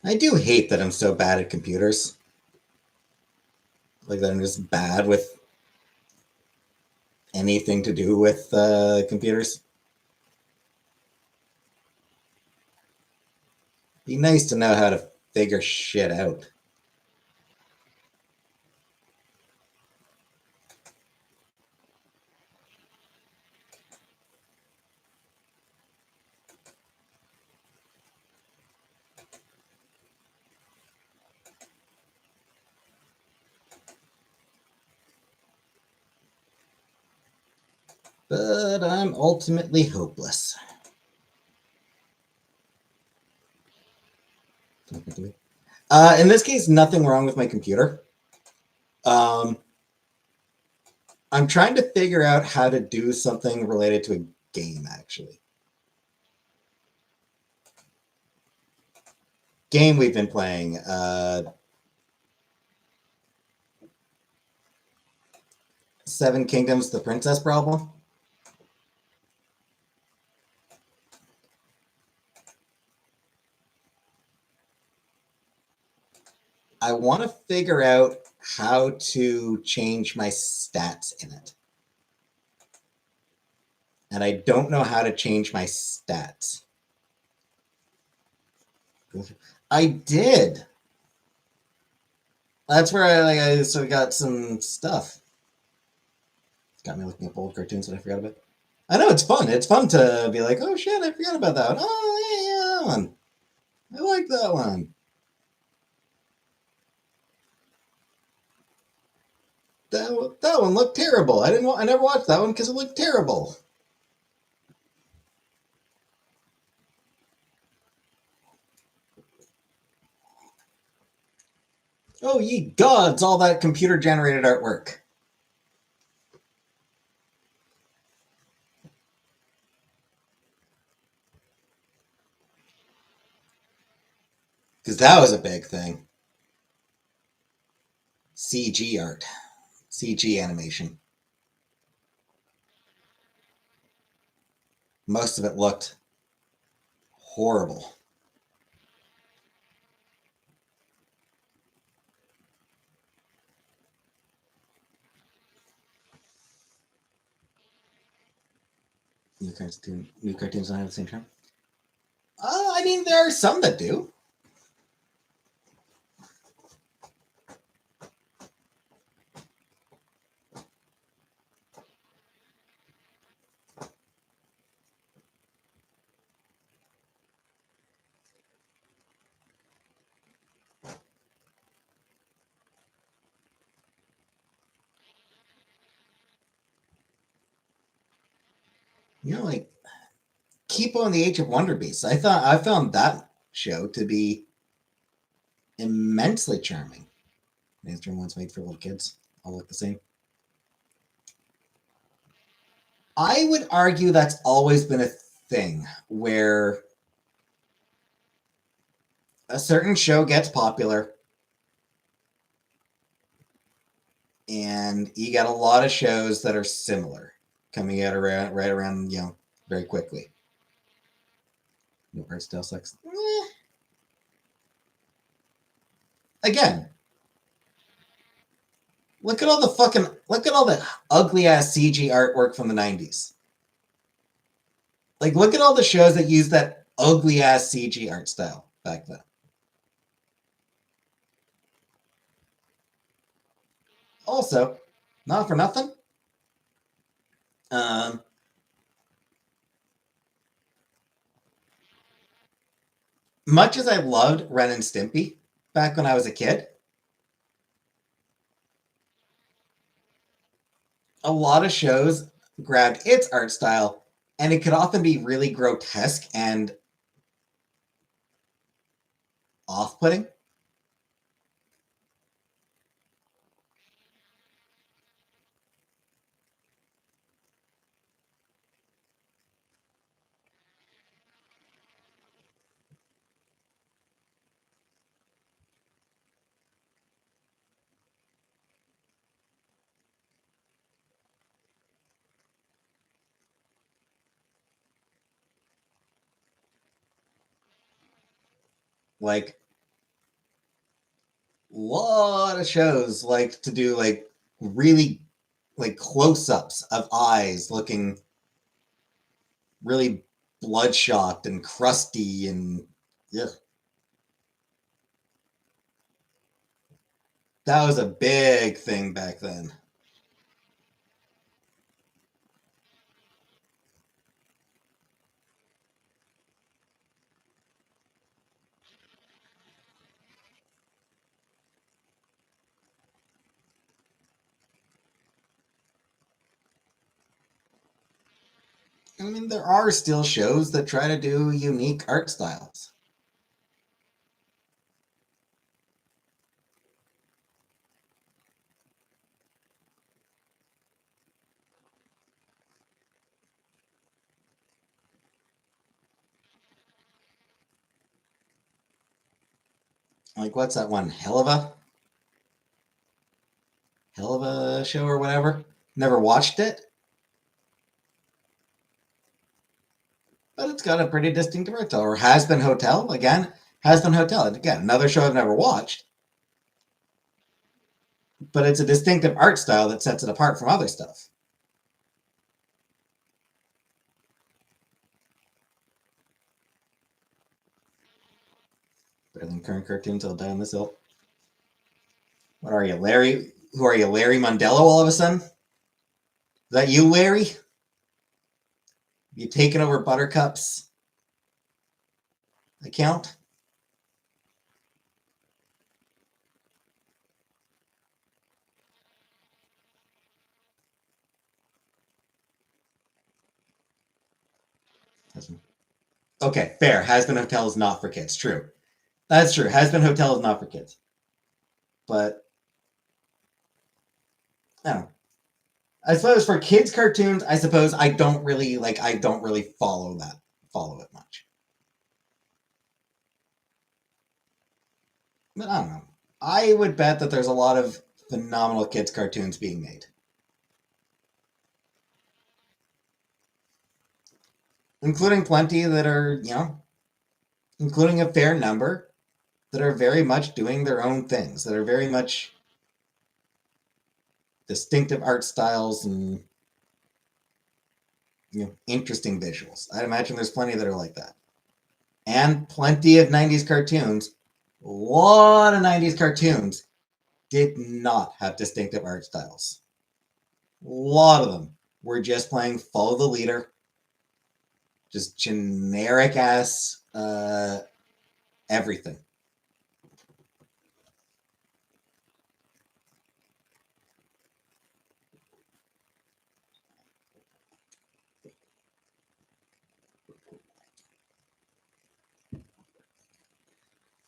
I do hate that I'm so bad at computers. Like that I'm just bad with anything to do with computers. Be nice to know how to figure shit out. But I'm ultimately hopeless. In this case, nothing wrong with my computer. Um, I'm trying to figure out how to do something related to a game, actually. Game we've been playing. Seven Kingdoms, The Princess Problem. I want to figure out how to change my stats in it. And I don't know how to change my stats. I did. That's where I so we got some stuff. Got me looking up old cartoons that I forgot about. I know it's fun. It's fun to be like, oh shit, I forgot about that one. Oh yeah, that one. I like that one. That one looked terrible. I never watched that one because it looked terrible. Oh ye gods, all that computer generated artwork. Because that was a big thing. CG art, CG animation. Most of it looked horrible. New cartoons don't have the same charm. I mean, there are some that do. You know, like Keep on the Age of Wonder Beasts. I found that show to be immensely charming. Mainstream ones made for little kids all look the same. I would argue that's always been a thing where a certain show gets popular and you get a lot of shows that are similar coming out around right around, very quickly. New Art Style sucks. Again, look at all the ugly ass CG artwork from the 90s. Like look at all the shows that use that ugly ass CG art style back then. Also, not for nothing. Um, much as I loved Ren and Stimpy back when I was a kid, a lot of shows grabbed its art style and it could often be really grotesque and off-putting. Like a lot of shows like to do like really like close-ups of eyes looking really bloodshot and crusty and yeah. That was a big thing back then. I mean, there are still shows that try to do unique art styles. Like, what's that one? Hell of a show or whatever. Never watched it, but it's got a pretty distinctive art style. Or Has Been Hotel, again. Has Been Hotel, again, another show I've never watched, but it's a distinctive art style that sets it apart from other stuff. Better than current cartoons, I'll die on this hill. What are you, Larry? Who are you, Larry Mondello? All of a sudden, is that you, Larry? You taking over Buttercup's account? Okay, fair. Has-been Hotel is not for kids. True. That's true. Has-been Hotel is not for kids. But I don't know. I suppose for kids cartoons, I suppose I don't really follow it much. But I don't know. I would bet that there's a lot of phenomenal kids cartoons being made. Including plenty that are, including a fair number that are very much doing their own things, that are very much distinctive art styles and interesting visuals. I'd imagine there's plenty that are like that. And plenty of 90s cartoons. A lot of 90s cartoons did not have distinctive art styles. A lot of them were just playing follow the leader, just generic ass everything.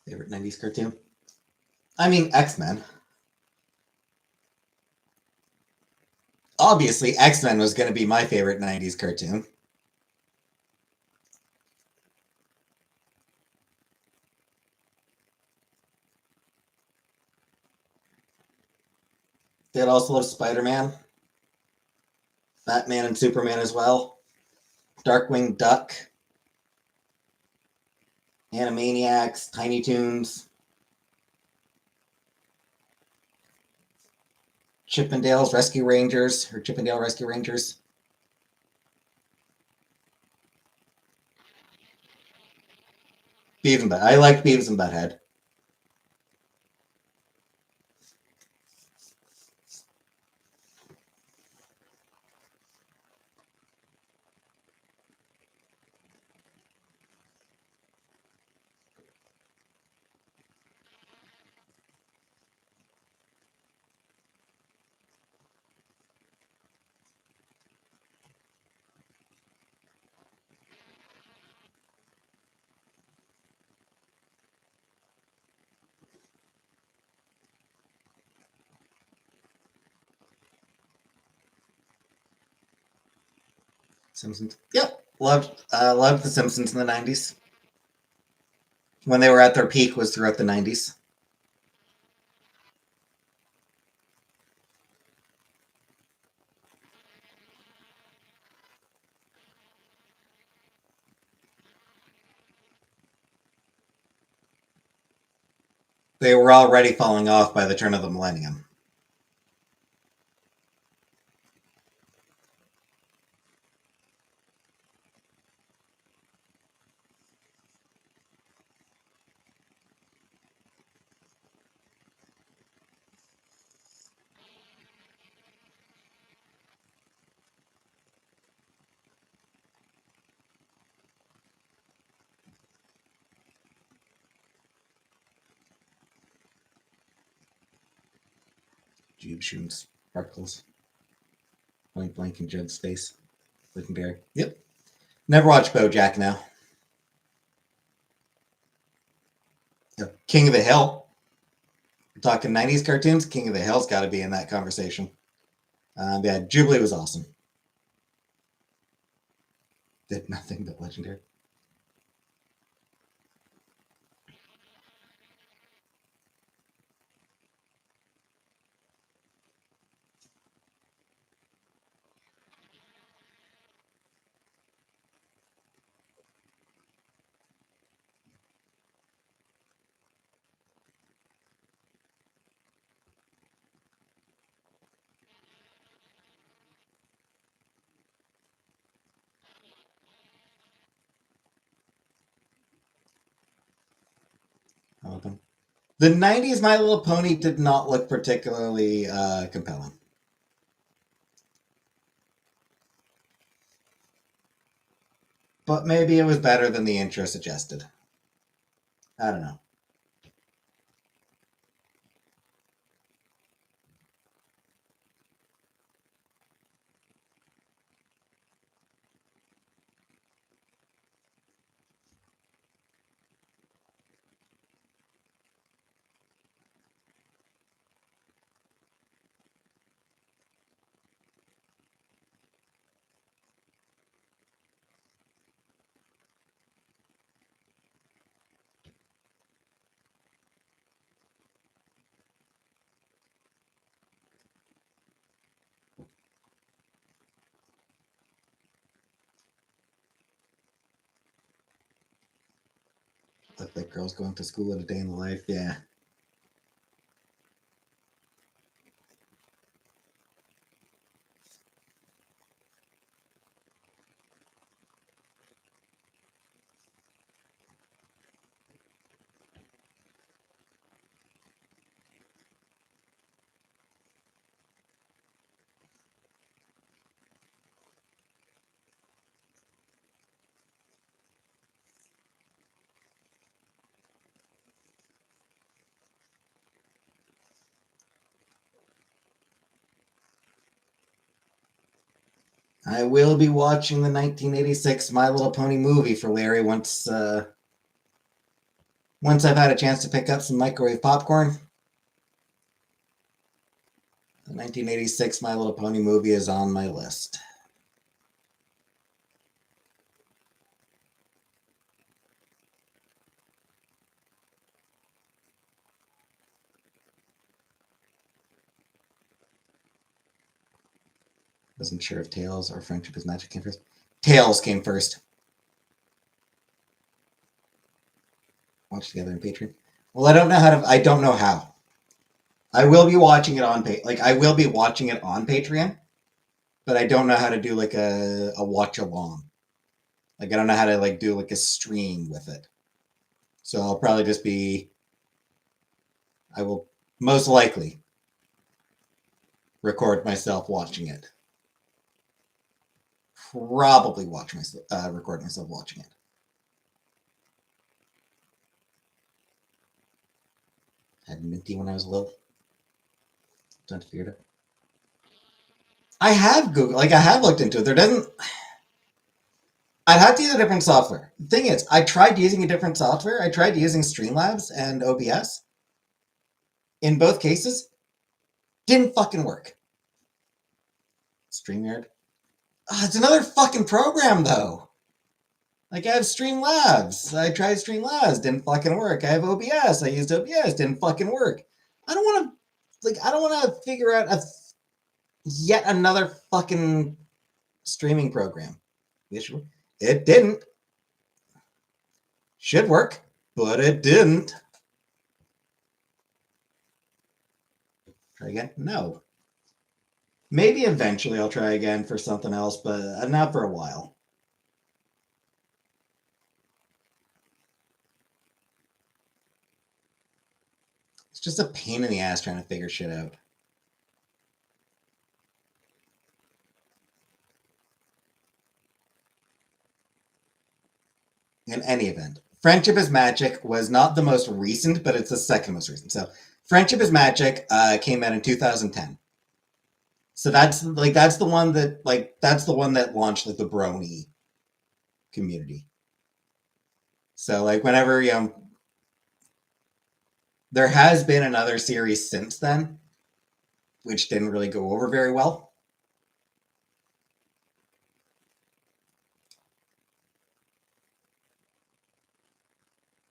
Favorite 90s cartoon? I mean, X-Men. Obviously, X-Men was going to be my favorite 90s cartoon. Did also love Spider-Man, Batman and Superman as well, Darkwing Duck, Animaniacs, Tiny Toons, Chippendales Rescue Rangers, or Chippendale Rescue Rangers. Beavis and Butt. I liked Beavis and Butthead. Simpsons. Yep. Loved the Simpsons in the 90s. When they were at their peak was throughout the 90s. They were already falling off by the turn of the millennium. Jube shooting sparkles. Point blank in Judd's face. Legendary. Yep. Never watched BoJack now. Yep. King of the Hill. We're talking 90s cartoons. King of the Hill's got to be in that conversation. Yeah, Jubilee was awesome. Did nothing but legendary. The 90s My Little Pony did not look particularly compelling. But maybe it was better than the intro suggested. I don't know. Look like girls going to school at a day in the life. Yeah. I will be watching the 1986 My Little Pony movie for Larry once I've had a chance to pick up some microwave popcorn. The 1986 My Little Pony movie is on my list. Wasn't sure if Tails or Friendship is Magic came first. Tails came first. Watch together in Patreon. Well, I don't know how to. I don't know how. I will be watching it on I will be watching it on Patreon, but I don't know how to do like a watch along. Like I don't know how to like do like a stream with it. So I'll probably just be. I will most likely record myself watching it. Probably record myself watching it. Had Minty when I was little. Don't figure it out. I have Googled, like I have looked into it. There doesn't. I'd have to use a different software. The thing is, I tried using a different software. I tried using Streamlabs and OBS. In both cases, didn't fucking work. StreamYard. It's another fucking program though. Like I have Streamlabs. I tried Streamlabs, didn't fucking work. I have OBS. I used OBS, didn't fucking work. I don't want to I don't want to figure out yet another fucking streaming program. It didn't. Should work, but it didn't. Try again? No. Maybe eventually I'll try again for something else, but not for a while. It's just a pain in the ass trying to figure shit out. In any event, Friendship is Magic was not the most recent, but it's the second most recent. So, Friendship is Magic came out in 2010. So that's the one that launched like the Brony community. So like whenever there has been another series since then, which didn't really go over very well.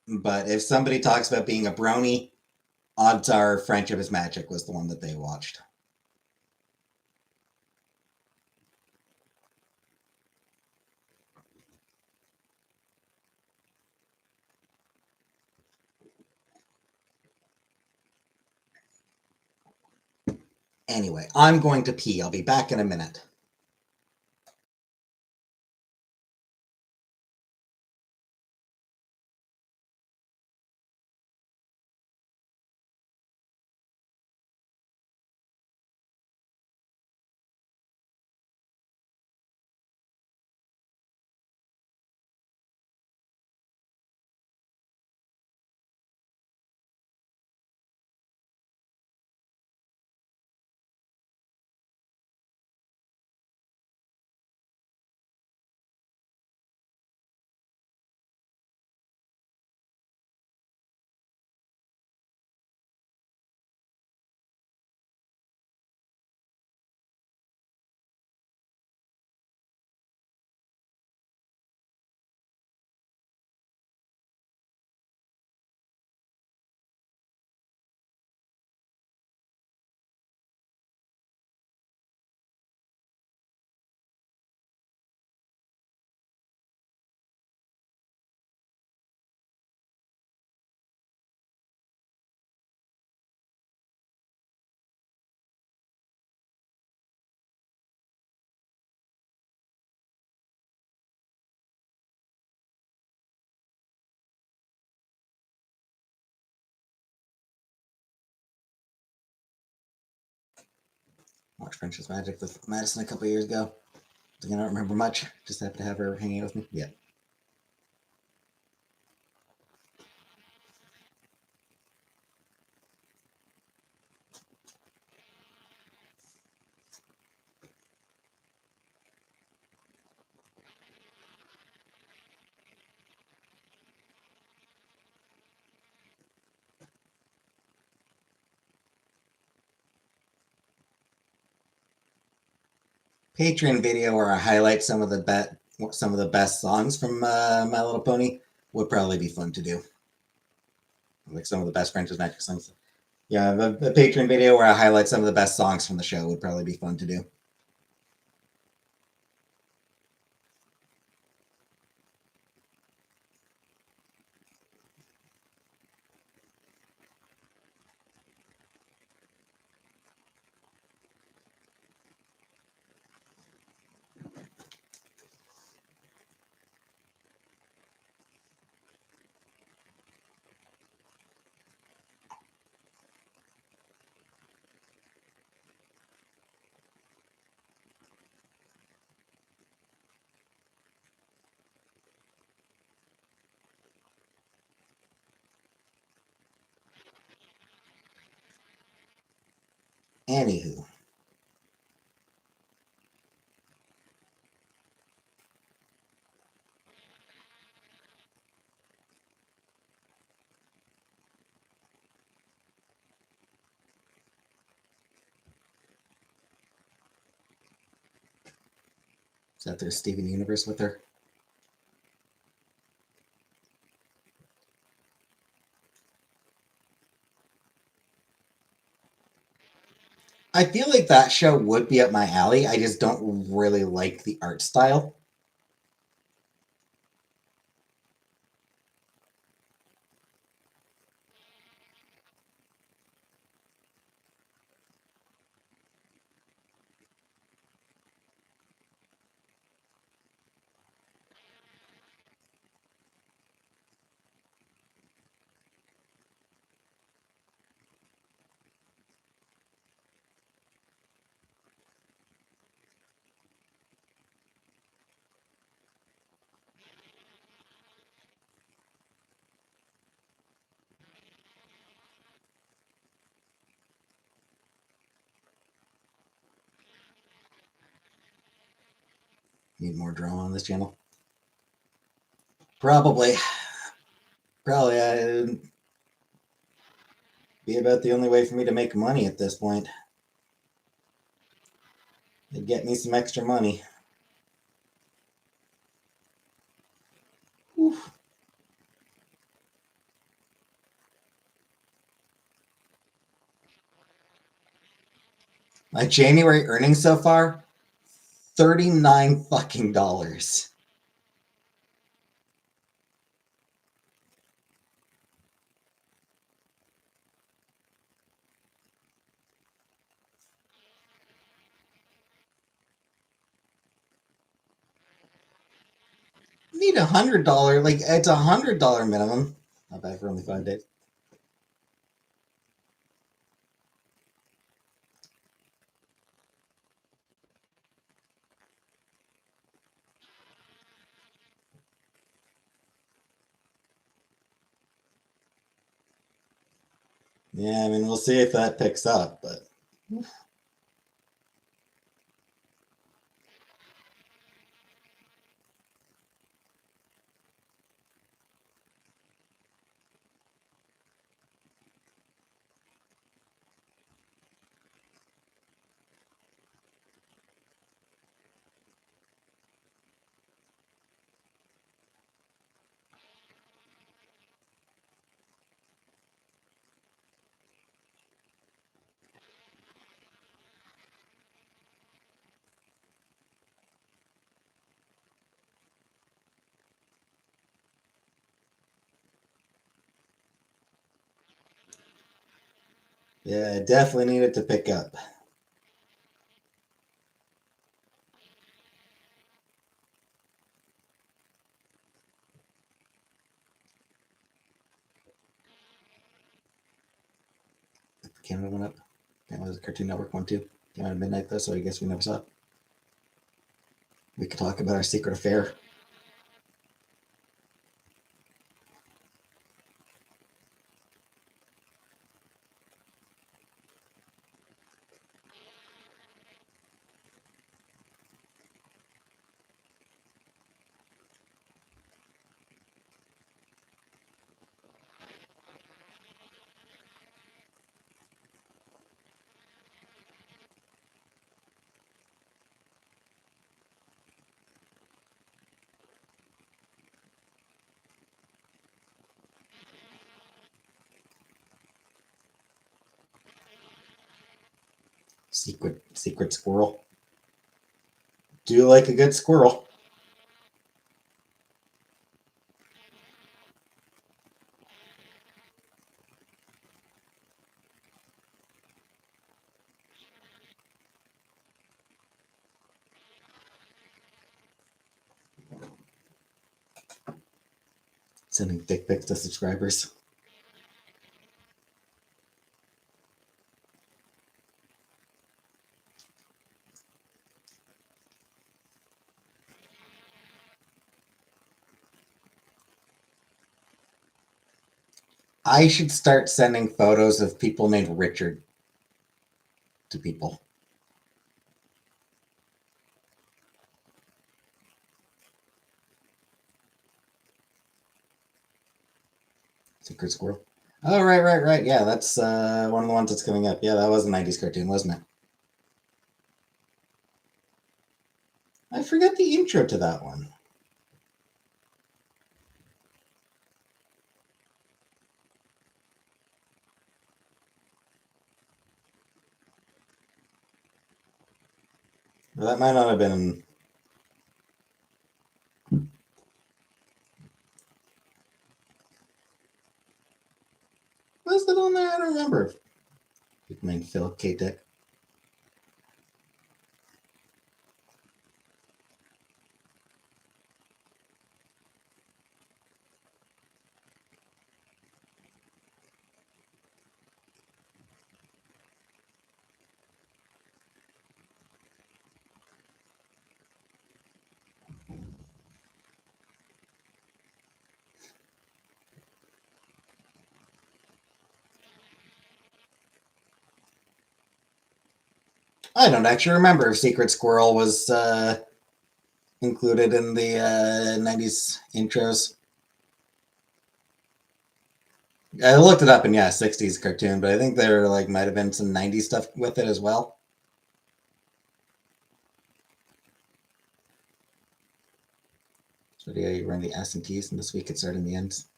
But if somebody talks about being a brony, odds are Friendship is Magic was the one that they watched. Anyway, I'm going to pee. I'll be back in a minute. Watched Princess Magic with Madison a couple years ago. I don't remember much. Just happened to have her hanging out with me. Yeah. Patreon video where I highlight some of the best songs from My Little Pony would probably be fun to do. Like some of the best Princess Magic songs. Yeah, the Patreon video where I highlight some of the best songs from the show would probably be fun to do. Anywho. Is that their Steven Universe with her? I feel like that show would be up my alley. I just don't really like the art style. Need more drama on this channel? Probably. Probably. It'd be about the only way for me to make money at this point. It'd get me some extra money. Oof. My January earnings so far, $39 fucking dollars. Need $100, like it's $100 minimum. Not bad for only 5 days. Yeah, I mean, we'll see if that picks up, but yeah, I definitely need it to pick up. Canada went up. That was Cartoon Network one too. Came out at midnight though, so I guess we never saw it. We could talk about our secret affair. Secret squirrel. Do you like a good squirrel? Sending dick pics to subscribers. I should start sending photos of people named Richard to people. Secret squirrel. Oh, right. Yeah, that's one of the ones that's coming up. Yeah, that was a 90s cartoon, wasn't it? I forgot the intro to that one. Well, that might not have been. Was it on there? I don't remember. Name Phil K. Dick. I don't actually remember if Secret Squirrel was included in the 90s intros. I looked it up and yeah, 60s cartoon, but I think there like might have been some 90s stuff with it as well. So yeah, you run the S and T's, and this week it started in the ends.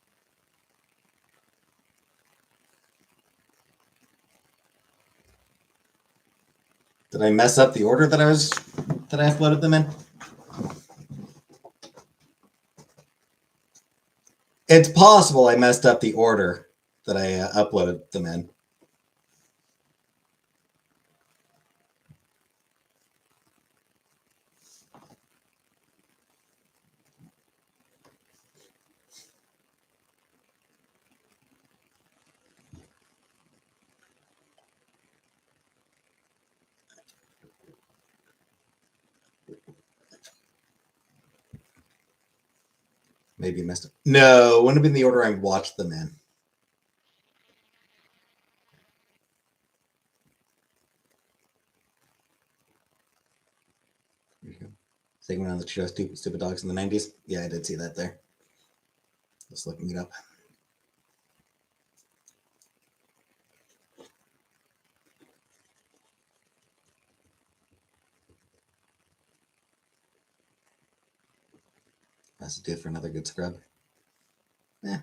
Did I mess up the order that I uploaded them in? It's possible I messed up the order that I uploaded them in. Maybe messed up. No, it wouldn't have been the order I watched them in. Segment on the show Stupid Dogs in the 90s. Yeah, I did see that there. Just looking it up. That's a do for another good scrub. Yeah.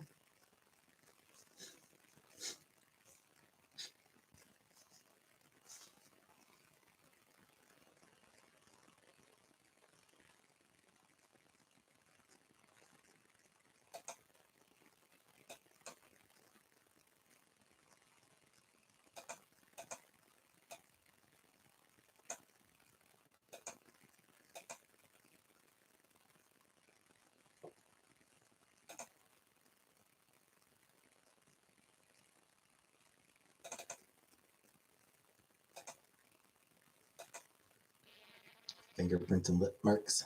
fingerprints and lip marks.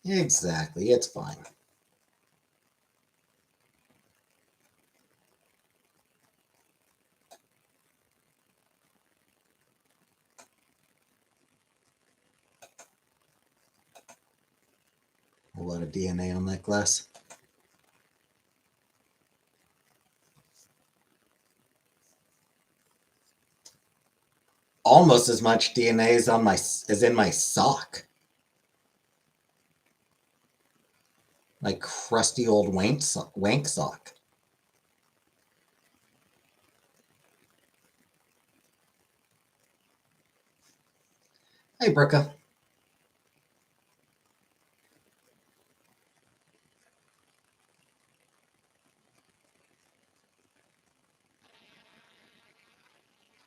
Exactly, it's fine. A lot of DNA on that glass. Almost as much DNA as in my sock. My crusty old wank sock. Hey, Brooka.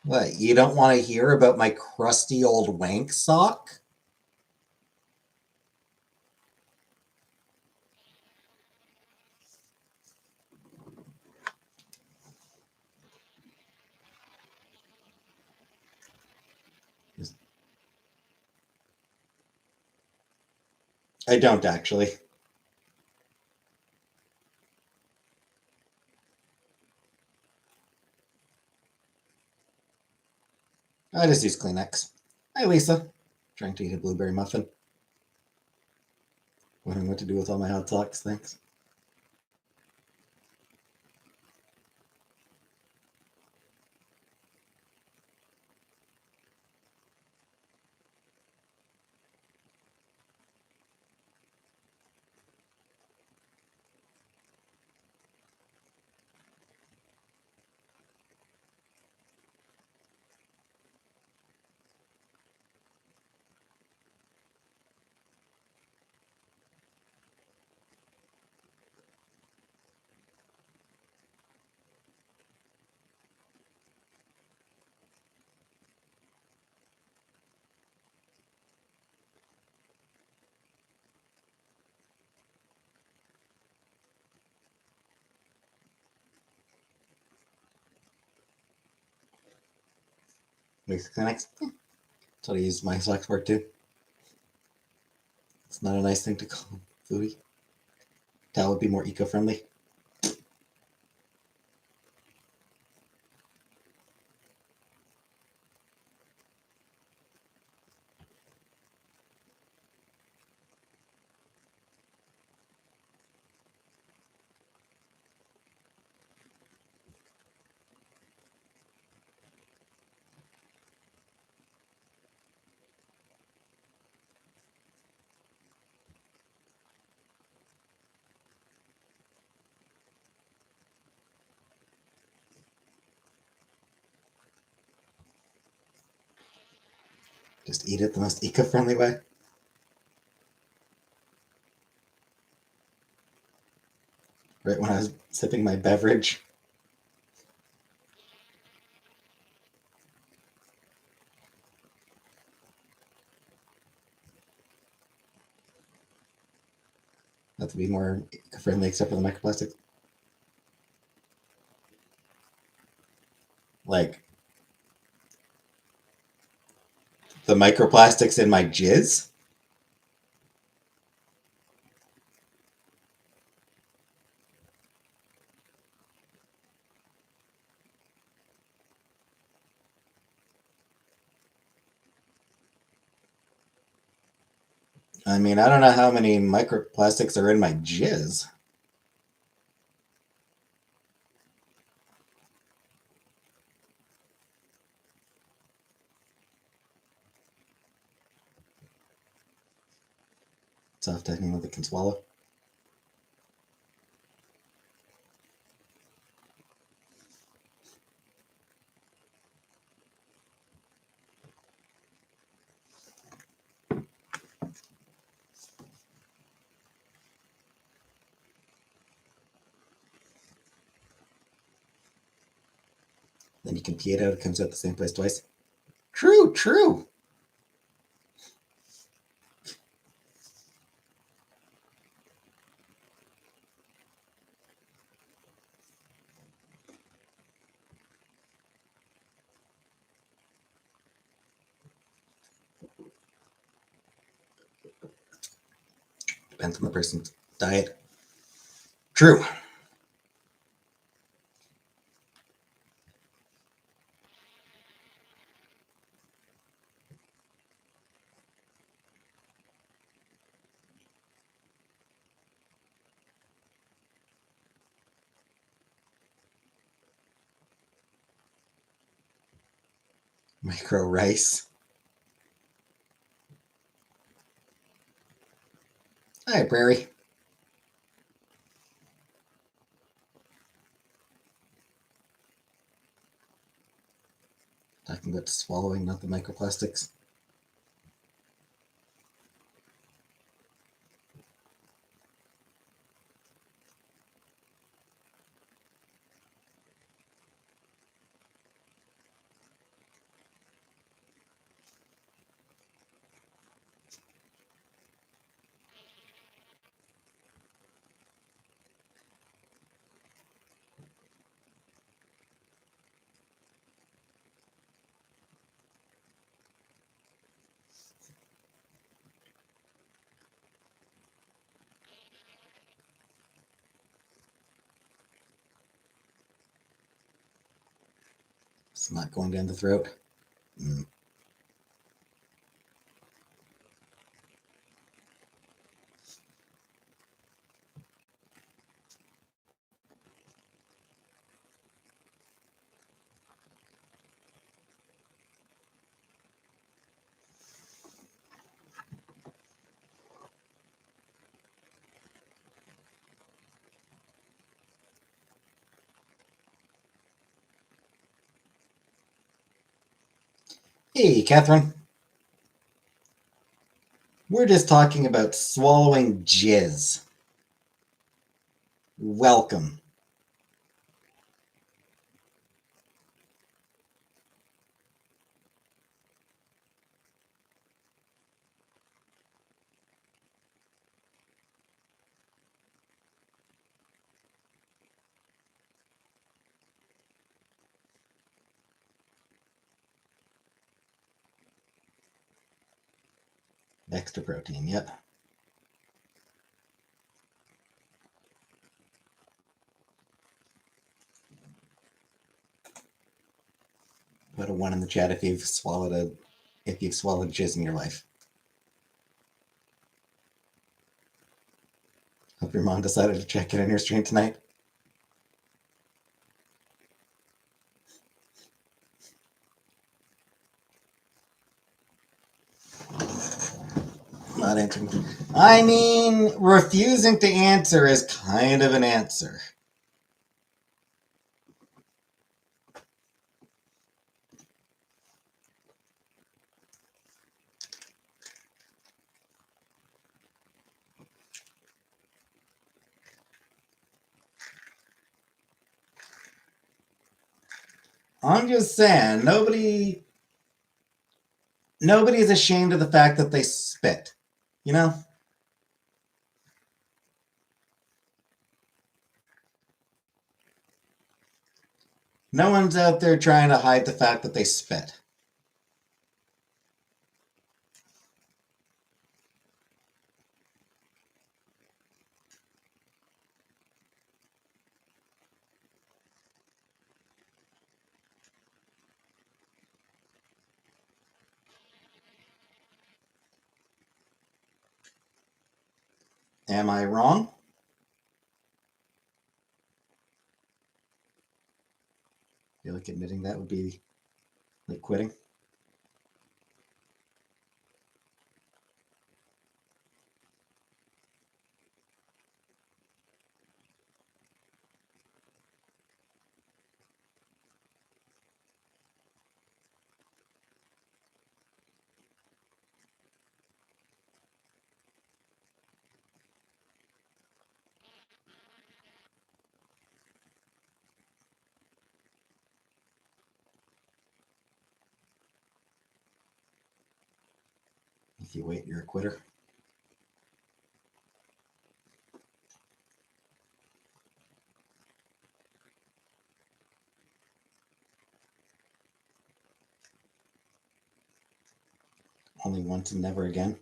What, you don't want to hear about my crusty old wank sock? I don't actually. I just use Kleenex. Hi, Lisa. Trying to eat a blueberry muffin. Wondering what to do with all my hot socks. Thanks. With Kleenex. That's what I use my socks for too. It's not a nice thing to call foodie. That would be more eco-friendly. Just eat it the most eco-friendly way. Right when I was sipping my beverage. Not to be more eco-friendly except for the microplastics. Like the microplastics in my jizz. I mean, I don't know how many microplastics are in my jizz. Soft technical that can swallow. Then you can pee it out. It comes out the same place twice. True, true. Depends on the person's diet. True. Micro rice. Hi, Prairie. Talking about swallowing, not the microplastics. It's not going down the throat. Mm. Hey, Catherine. We're just talking about swallowing jizz. Welcome. Extra protein, yep. Put a 1 in the chat if you've swallowed jizz in your life. Hope your mom decided to check it in your stream tonight. Not answering. I mean, refusing to answer is kind of an answer. I'm just saying, nobody's ashamed of the fact that they spit. You know? No one's out there trying to hide the fact that they spit. Am I wrong? I feel like admitting that would be like quitting. If you wait, you're a quitter. Only once and never again.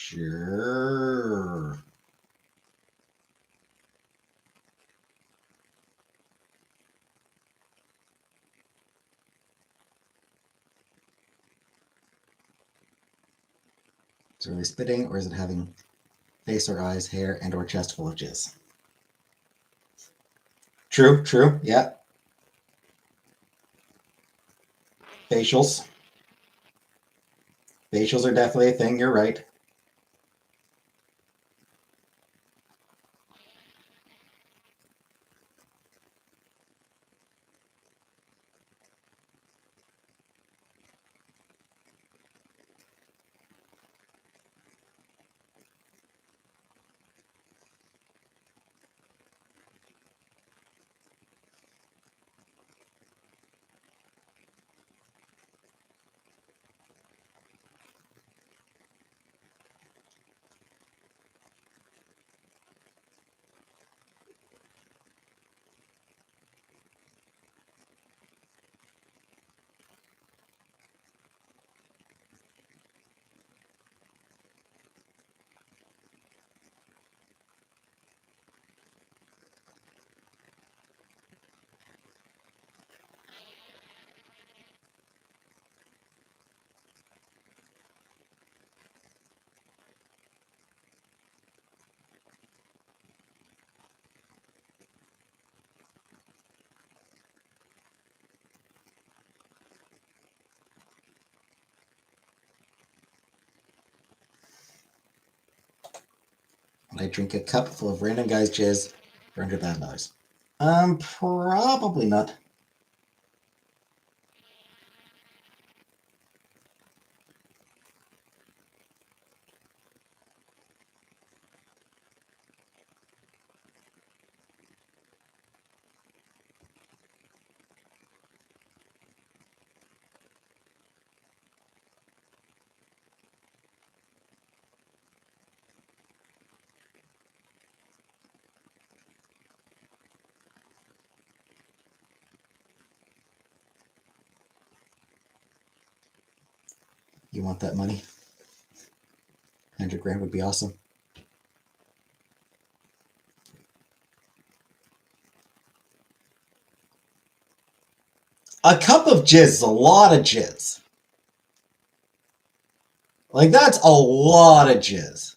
Sure. Is it really spitting, or is it having face or eyes, hair, and or chest full of jizz? True, true, yeah. Facials. Facials are definitely a thing, you're right. I drink a cup full of random guy's jizz for $100,000. Probably not. You want that money? 100 grand would be awesome. A cup of jizz is a lot of jizz. Like, that's a lot of jizz.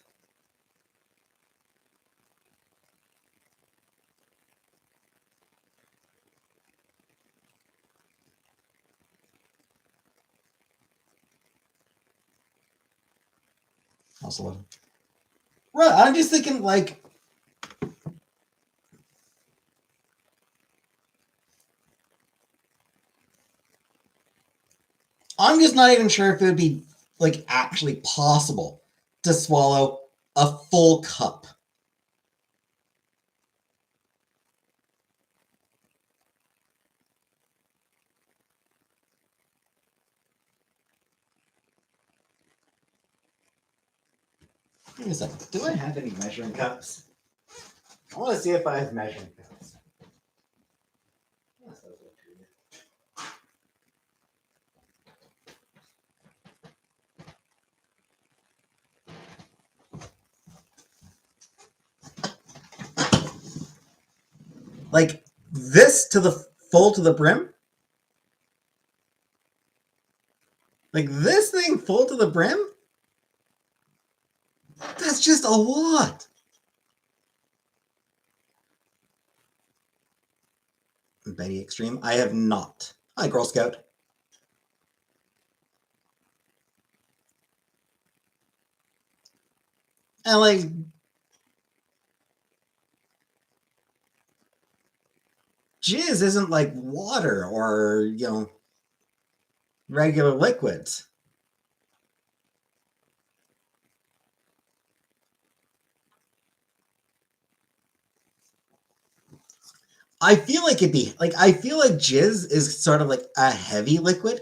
Also, love it. Right, I'm just thinking, like, I'm just not even sure if it would be, like, actually possible to swallow a full cup. Wait a second. Do I have any measuring cups? I want to see if I have measuring cups. Like, this to the full to the brim? Like, this thing full to the brim? That's just a lot. Betty Extreme. I have not. Hi, Girl Scout. And like, jizz isn't like water or, regular liquids. I feel like it'd be like, I feel like jizz is sort of like a heavy liquid.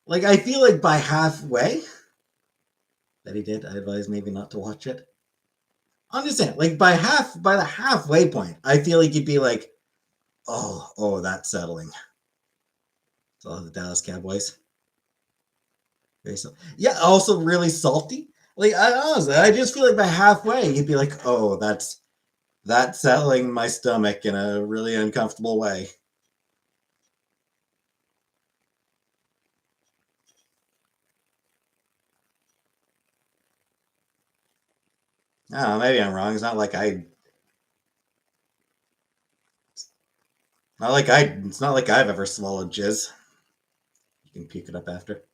Like, I feel like by halfway, that he did, I advise maybe not to watch it. I'm just saying, like, by the halfway point, I feel like you'd be like, oh, that's settling. It's all the Dallas Cowboys. Very yeah, also really salty. Like honestly, I just feel like by halfway you'd be like, oh, that's settling my stomach in a really uncomfortable way. I don't know, maybe I'm wrong. It's not like I've ever swallowed jizz. You can puke it up after.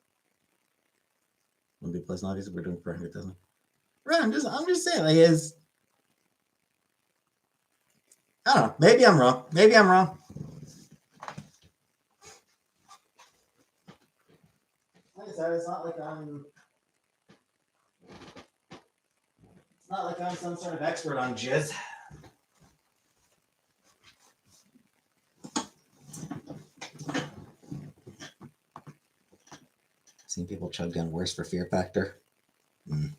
Wouldn't be pleasant, obviously. We're doing 400,000. Right, I'm just saying, like, I don't know. Maybe I'm wrong. Maybe I'm wrong. Like I said, it's not like I'm some sort of expert on jizz. Seen people chug down worse for fear factor. Mm.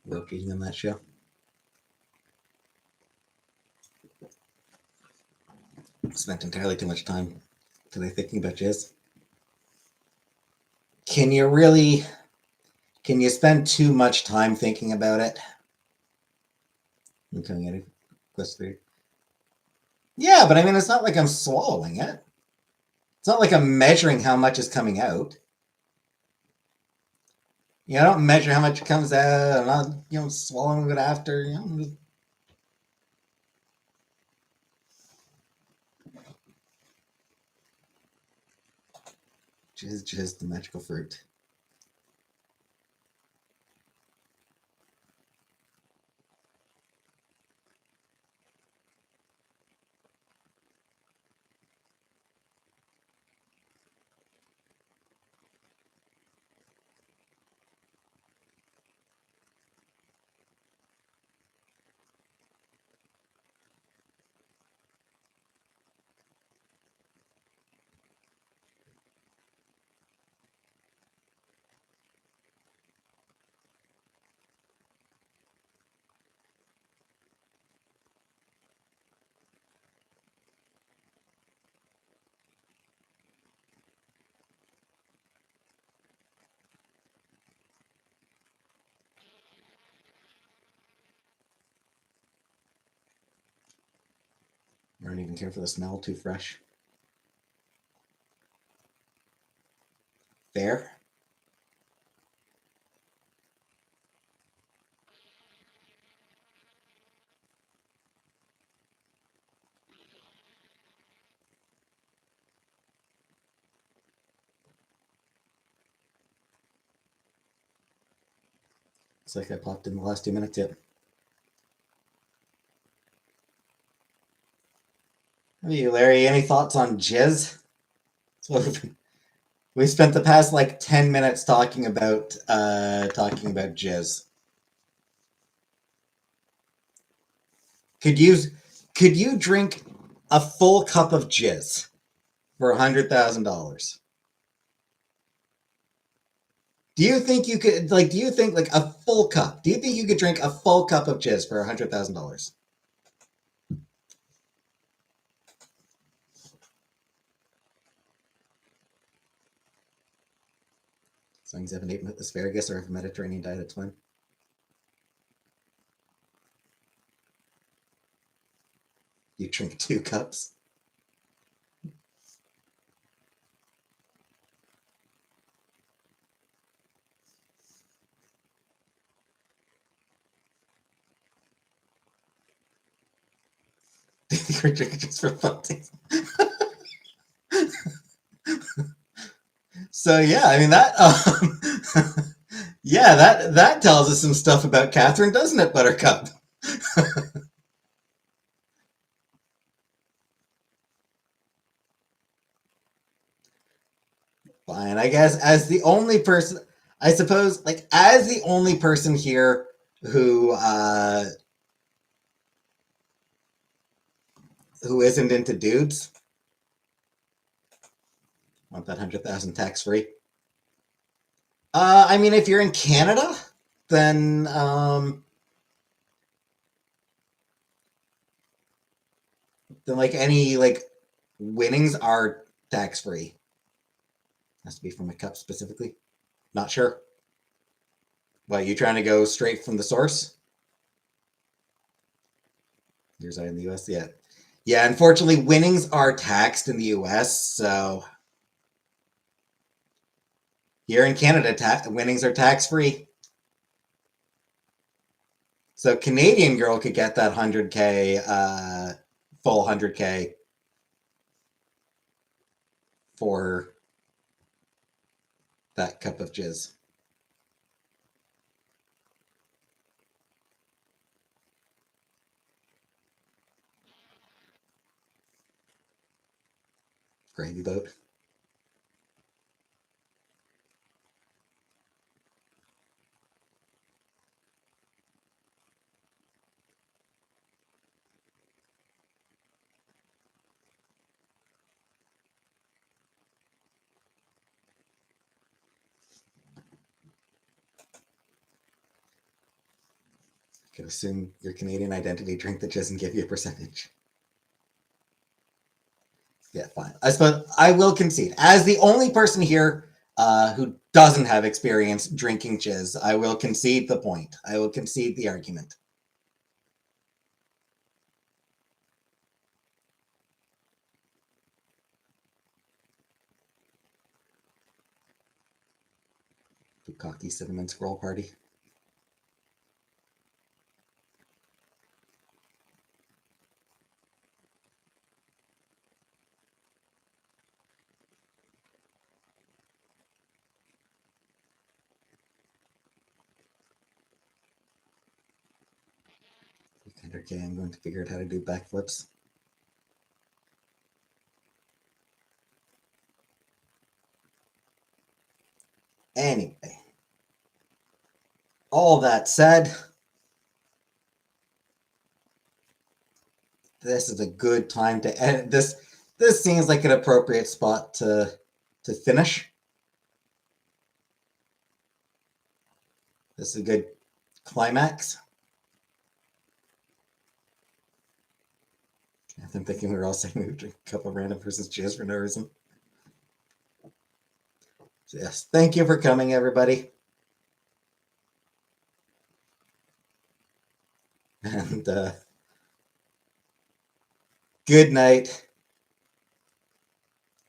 Working on that show. Spent entirely too much time today thinking about jizz. Can you really? Can you spend too much time thinking about it? I'm coming at it. Yeah, but I mean, it's not like I'm swallowing it. It's not like I'm measuring how much is coming out. You know, I don't measure how much comes out. I'm not, swallowing it after. Just the magical fruit. I don't even care for the smell. Too fresh. Fair. It's like I popped in the last 2 minutes yet. How about you, Larry? Any thoughts on jizz? We spent the past like 10 minutes talking about jizz. Could you could you drink a full cup of jizz for $100,000? Do you think you could like? Do you think like a full cup? Do you think you could drink a full cup of jizz for $100,000? As long as you haven't eaten asparagus or a Mediterranean diet, it's fine. You drink 2 cups. You're drinking just for fun. So yeah, I mean that. Yeah, that tells us some stuff about Catherine, doesn't it, Buttercup? Fine, I guess as the only person, I suppose, like as the only person here who isn't into dudes, want that 100,000 tax free. I mean, if you're in Canada, then like any like winnings are tax free. Has to be from a cup specifically. Not sure. What, you trying to go straight from the source? Yours are in the U.S. Yeah, yeah. Unfortunately, winnings are taxed in the U.S. So here in Canada, winnings are tax free. So Canadian girl could get that 100K, full 100K for that cup of jizz. Gravy boat. I could assume your Canadian identity, drink the jizz, and give you a percentage. Yeah, fine. I suppose I will concede. As the only person here who doesn't have experience drinking jizz, I will concede the point. I will concede the argument. Bukkake cinnamon scroll party. Okay, I'm going to figure out how to do backflips. Anyway, all that said, this is a good time to end this. This seems like an appropriate spot to finish. This is a good climax. I'm thinking we were all saying we would drink a cup of random person's jizz for no reason. So yes, thank you for coming, everybody. And good night.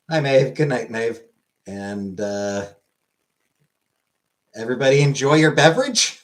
Hi, Maeve. Good night, Maeve. And everybody enjoy your beverage.